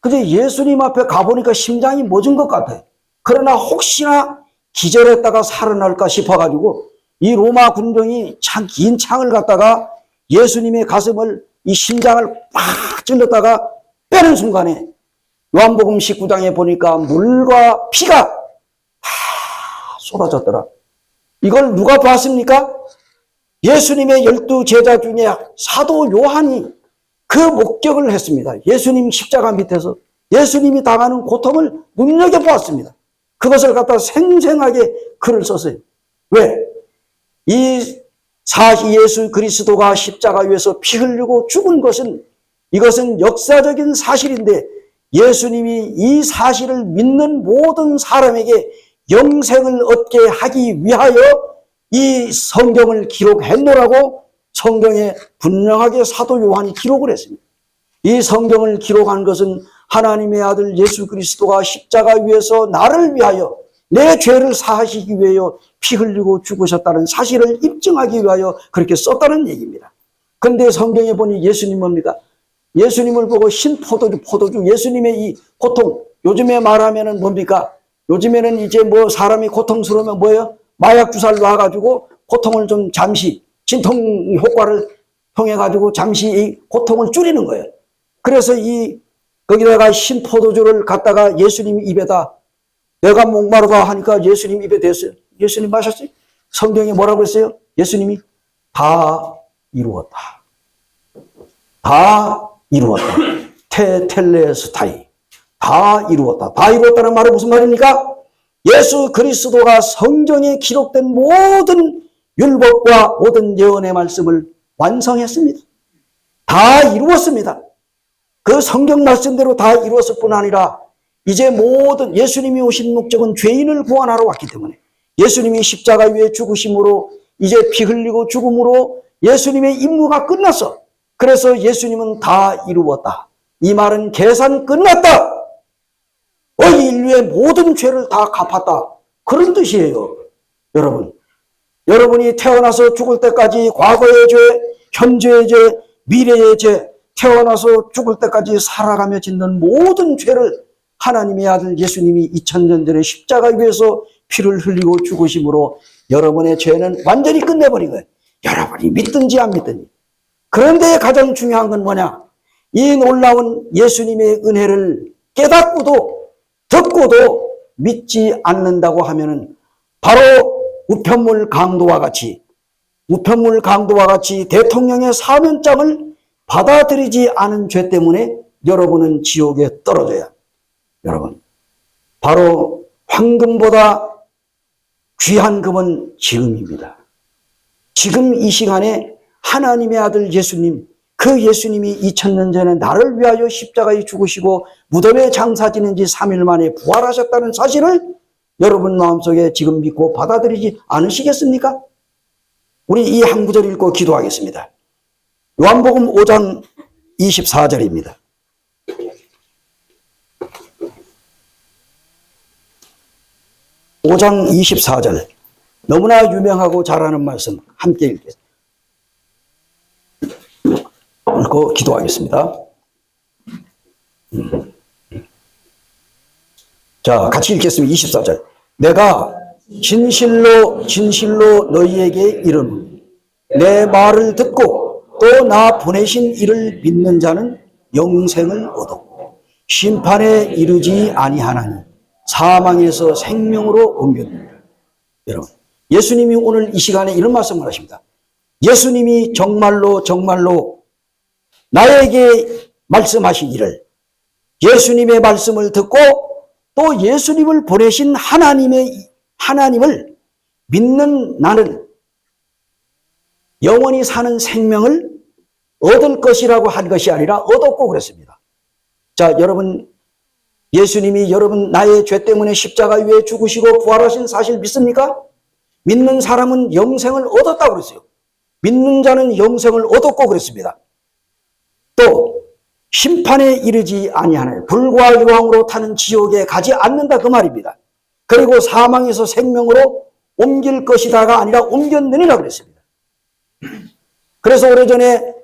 근데 예수님 앞에 가보니까 심장이 멎은 것 같아요. 그러나 혹시나 기절했다가 살아날까 싶어가지고 이 로마 군병이 긴 창을 갖다가 예수님의 가슴을 이 심장을 팍 찔렀다가 빼는 순간에 요한복음 19장에 보니까 물과 피가 다 쏟아졌더라. 이걸 누가 봤습니까? 예수님의 12 제자 중에 사도 요한이 그 목격을 했습니다. 예수님 십자가 밑에서 예수님이 당하는 고통을 눈여겨보았습니다. 그것을 갖다 생생하게 글을 썼어요. 왜? 예수 그리스도가 십자가 위에서 피 흘리고 죽은 것은 이것은 역사적인 사실인데 예수님이 이 사실을 믿는 모든 사람에게 영생을 얻게 하기 위하여 이 성경을 기록했노라고 성경에 분명하게 사도 요한이 기록을 했습니다. 이 성경을 기록한 것은 하나님의 아들 예수 그리스도가 십자가 위에서 나를 위하여 내 죄를 사하시기 위하여 피 흘리고 죽으셨다는 사실을 입증하기 위하여 그렇게 썼다는 얘기입니다. 그런데 성경에 보니 예수님 뭡니까? 예수님을 보고 신 포도주, 예수님의 이 고통, 요즘에 말하면은 뭡니까? 요즘에는 이제 뭐 사람이 고통스러우면 뭐예요? 마약 주사를 놔가지고 고통을 좀 잠시, 진통 효과를 통해가지고 잠시 이 고통을 줄이는 거예요. 그래서 거기다가 신 포도주를 갖다가 예수님 입에다 내가 목마르다 하니까 예수님 입에 댔어요. 예수님 마셨어요? 성경에 뭐라고 했어요? 예수님이 다 이루었다. 다 이루었다. 테텔레스타이. 다 이루었다. 다 이루었다는 말은 무슨 말입니까? 예수 그리스도가 성경에 기록된 모든 율법과 모든 예언의 말씀을 완성했습니다. 다 이루었습니다. 그 성경 말씀대로 다 이루었을 뿐 아니라 이제 모든 예수님이 오신 목적은 죄인을 구원하러 왔기 때문에 예수님이 십자가 위에 죽으심으로 이제 피 흘리고 죽음으로 예수님의 임무가 끝났어. 그래서 예수님은 다 이루었다. 이 말은 계산 끝났다. 이 인류의 모든 죄를 다 갚았다. 그런 뜻이에요. 여러분이 태어나서 죽을 때까지 과거의 죄, 현재의 죄, 미래의 죄, 태어나서 죽을 때까지 살아가며 짓는 모든 죄를 하나님의 아들 예수님이 2000년 전에 십자가 위에서 피를 흘리고 죽으심으로 여러분의 죄는 완전히 끝내버린 거예요. 여러분이 믿든지 안 믿든지. 그런데 가장 중요한 건 뭐냐? 이 놀라운 예수님의 은혜를 깨닫고도 듣고도 믿지 않는다고 하면은 바로 우편물 강도와 같이 대통령의 사면장을 받아들이지 않은 죄 때문에 여러분은 지옥에 떨어져야. 여러분, 바로 황금보다 귀한 금은 지금입니다. 지금 이 시간에 하나님의 아들 예수님, 그 예수님이 2000년 전에 나를 위하여 십자가에 죽으시고 무덤에 장사 지낸 지 3일 만에 부활하셨다는 사실을 여러분 마음속에 지금 믿고 받아들이지 않으시겠습니까? 우리 이 한 구절 읽고 기도하겠습니다. 요한복음 5장 24절입니다. (5장 24절) 너무나 유명하고 잘하는 말씀 함께 읽겠습니다. 읽고 기도하겠습니다. 자, 같이 읽겠습니다. 24절. 내가 진실로 너희에게 이르노니 내 말을 듣고 또 나 보내신 이를 믿는 자는 영생을 얻었고 심판에 이르지 아니하나니 사망에서 생명으로 옮겼느니라. 여러분, 예수님이 오늘 이 시간에 이런 말씀을 하십니다. 예수님이 정말로 나에게 말씀하시기를, 예수님의 말씀을 듣고 또 예수님을 보내신 하나님을 믿는 나는 영원히 사는 생명을 얻을 것이라고 한 것이 아니라 얻었고 그랬습니다. 자, 여러분, 예수님이 여러분 나의 죄 때문에 십자가 위에 죽으시고 부활하신 사실 믿습니까? 믿는 사람은 영생을 얻었다고 그랬어요. 믿는 자는 영생을 얻었고 그랬습니다. 또 심판에 이르지 아니하는 불과 유황으로 타는 지옥에 가지 않는다 그 말입니다. 그리고 사망에서 생명으로 옮길 것이다가 아니라 옮겼느니라 그랬습니다. 그래서 오래전에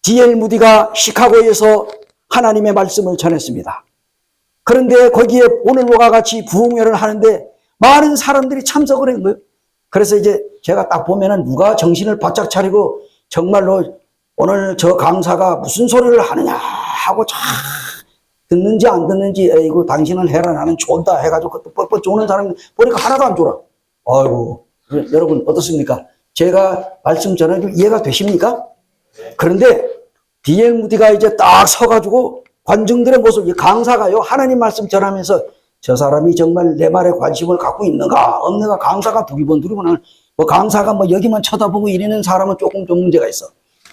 D.L. 무디가 시카고에서 하나님의 말씀을 전했습니다. 그런데 거기에 오늘과 같이 부흥회를 하는데 많은 사람들이 참석을 한 거예요. 그래서 이제 제가 딱 보면은 누가 정신을 바짝 차리고 정말로 오늘 저 강사가 무슨 소리를 하느냐 하고 참 듣는지 안 듣는지, 에이구 당신은 해라 나는 쫀다 해가지고 그것도 뻑뻑 쪼는 사람 보니까 하나도 안 쫄아. 아이고, 여러분 어떻습니까? 제가 말씀 전해도 이해가 되십니까? 그런데 D.L. 무디가 이제 딱 서가지고 관중들의 모습, 이 강사가요 하나님 말씀 전하면서 저 사람이 정말 내 말에 관심을 갖고 있는가 없는가, 강사가 두리번 뭐 강사가 뭐 여기만 쳐다보고 이러는 사람은 조금 좀 문제가 있어.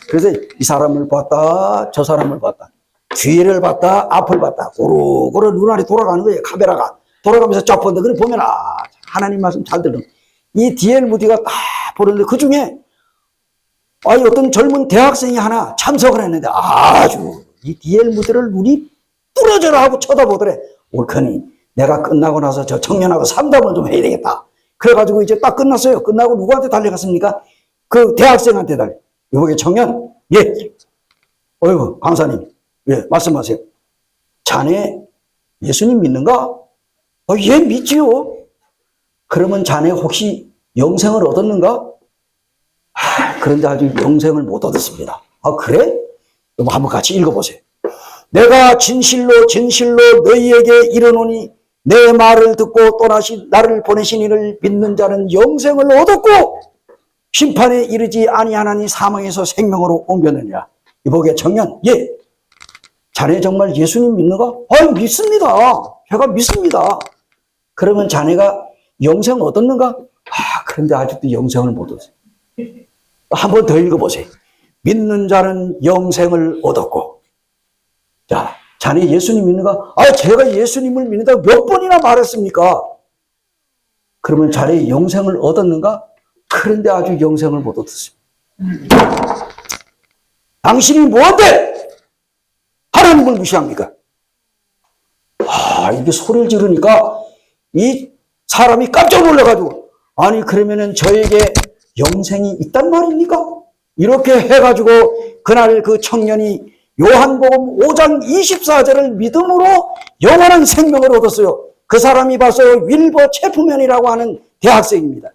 그래서 이 사람을 봤다 저 사람을 봤다 뒤를 봤다 앞을 봤다 고루고루 눈알이 돌아가는 거예요. 카메라가 돌아가면서 쫙 보는데 그래 보면 하나님 말씀 잘 들은 이 D.L. 무디가 딱 보는데 그 중에 어떤 젊은 대학생이 하나 참석을 했는데 아주 이 D.L. 무디를 눈이 부러져라 하고 쳐다보더래. 옳거니 내가 끝나고 나서 저 청년하고 상담을 좀 해야 되겠다. 그래가지고 이제 딱 끝났어요. 끝나고 누구한테 달려갔습니까? 그 대학생한테 여기 청년, 예. 어이구, 강사님, 예, 말씀하세요. 자네 예수님 믿는가? 예, 믿지요. 그러면 자네 혹시 영생을 얻었는가? 그런데 아직 영생을 못 얻었습니다. 그래? 그럼 한번 같이 읽어보세요. 내가 진실로 너희에게 이르노니 내 말을 듣고 또 나를 보내신 이를 믿는 자는 영생을 얻었고 심판에 이르지 아니하나니 사망에서 생명으로 옮겼느니라. 이보게 청년, 예, 자네 정말 예수님 믿는가? 믿습니다. 제가 믿습니다. 그러면 자네가 영생 얻었는가? 그런데 아직도 영생을 못 얻었어요. 한번 더 읽어보세요. 믿는 자는 영생을 얻었고. 자, 자네 예수님 믿는가? 제가 예수님을 믿는다고 몇 번이나 말했습니까? 그러면 자네 영생을 얻었는가? 그런데 아주 영생을 못 얻었습니다. 당신이 뭐한데 하나님을 무시합니까? 이게 소리를 지르니까 이 사람이 깜짝 놀라가지고 그러면은 저에게 영생이 있단 말입니까? 이렇게 해가지고 그날 그 청년이 요한복음 5장 24절을 믿음으로 영원한 생명을 얻었어요. 그 사람이 봐서 윌버 체프맨이라고 하는 대학생입니다.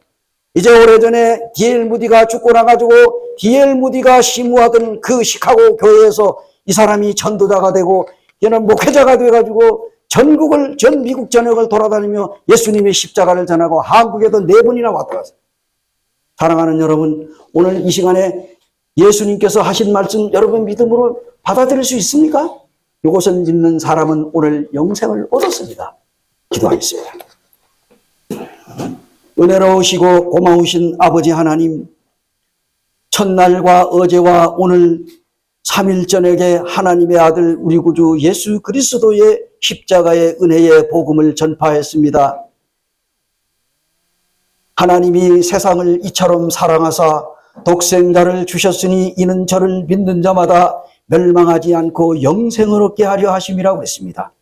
이제 오래전에 D.L. 무디가 죽고 나가지고 D.L. 무디가 심우하던 그 시카고 교회에서 이 사람이 전도자가 되고 얘는 목회자가 돼가지고 전 미국 전역을 돌아다니며 예수님의 십자가를 전하고 한국에도 4번이나 왔다 갔어요. 사랑하는 여러분, 오늘 이 시간에 예수님께서 하신 말씀 여러분 믿음으로 받아들일 수 있습니까? 이것을 믿는 사람은 오늘 영생을 얻었습니다. 기도하겠습니다. 은혜로우시고 고마우신 아버지 하나님, 첫날과 어제와 오늘 3일 저녁에 하나님의 아들 우리 구주 예수 그리스도의 십자가의 은혜의 복음을 전파했습니다. 하나님이 세상을 이처럼 사랑하사 독생자를 주셨으니 이는 저를 믿는 자마다 멸망하지 않고 영생을 얻게 하려 하심이라고 했습니다.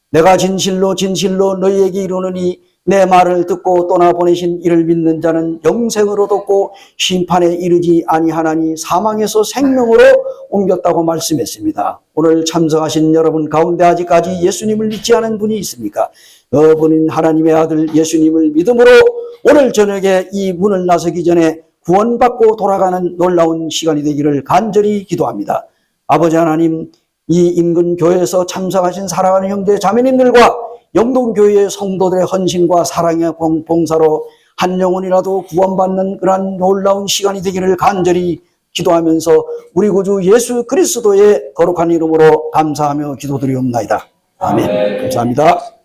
내가 진실로 너희에게 이르노니 내 말을 듣고 떠나 보내신 이를 믿는 자는 영생을 얻었고 심판에 이르지 아니하나니 사망에서 생명으로 옮겼다고 말씀했습니다. 오늘 참석하신 여러분 가운데 아직까지 예수님을 믿지 않은 분이 있습니까? 그분은 하나님의 아들 예수님을 믿음으로 오늘 저녁에 이 문을 나서기 전에 구원받고 돌아가는 놀라운 시간이 되기를 간절히 기도합니다. 아버지 하나님, 이 인근 교회에서 참석하신 사랑하는 형제 자매님들과 영동교회의 성도들의 헌신과 사랑의 봉사로 한 영혼이라도 구원받는 그러한 놀라운 시간이 되기를 간절히 기도하면서 우리 구주 예수 그리스도의 거룩한 이름으로 감사하며 기도드리옵나이다. 아멘. 감사합니다.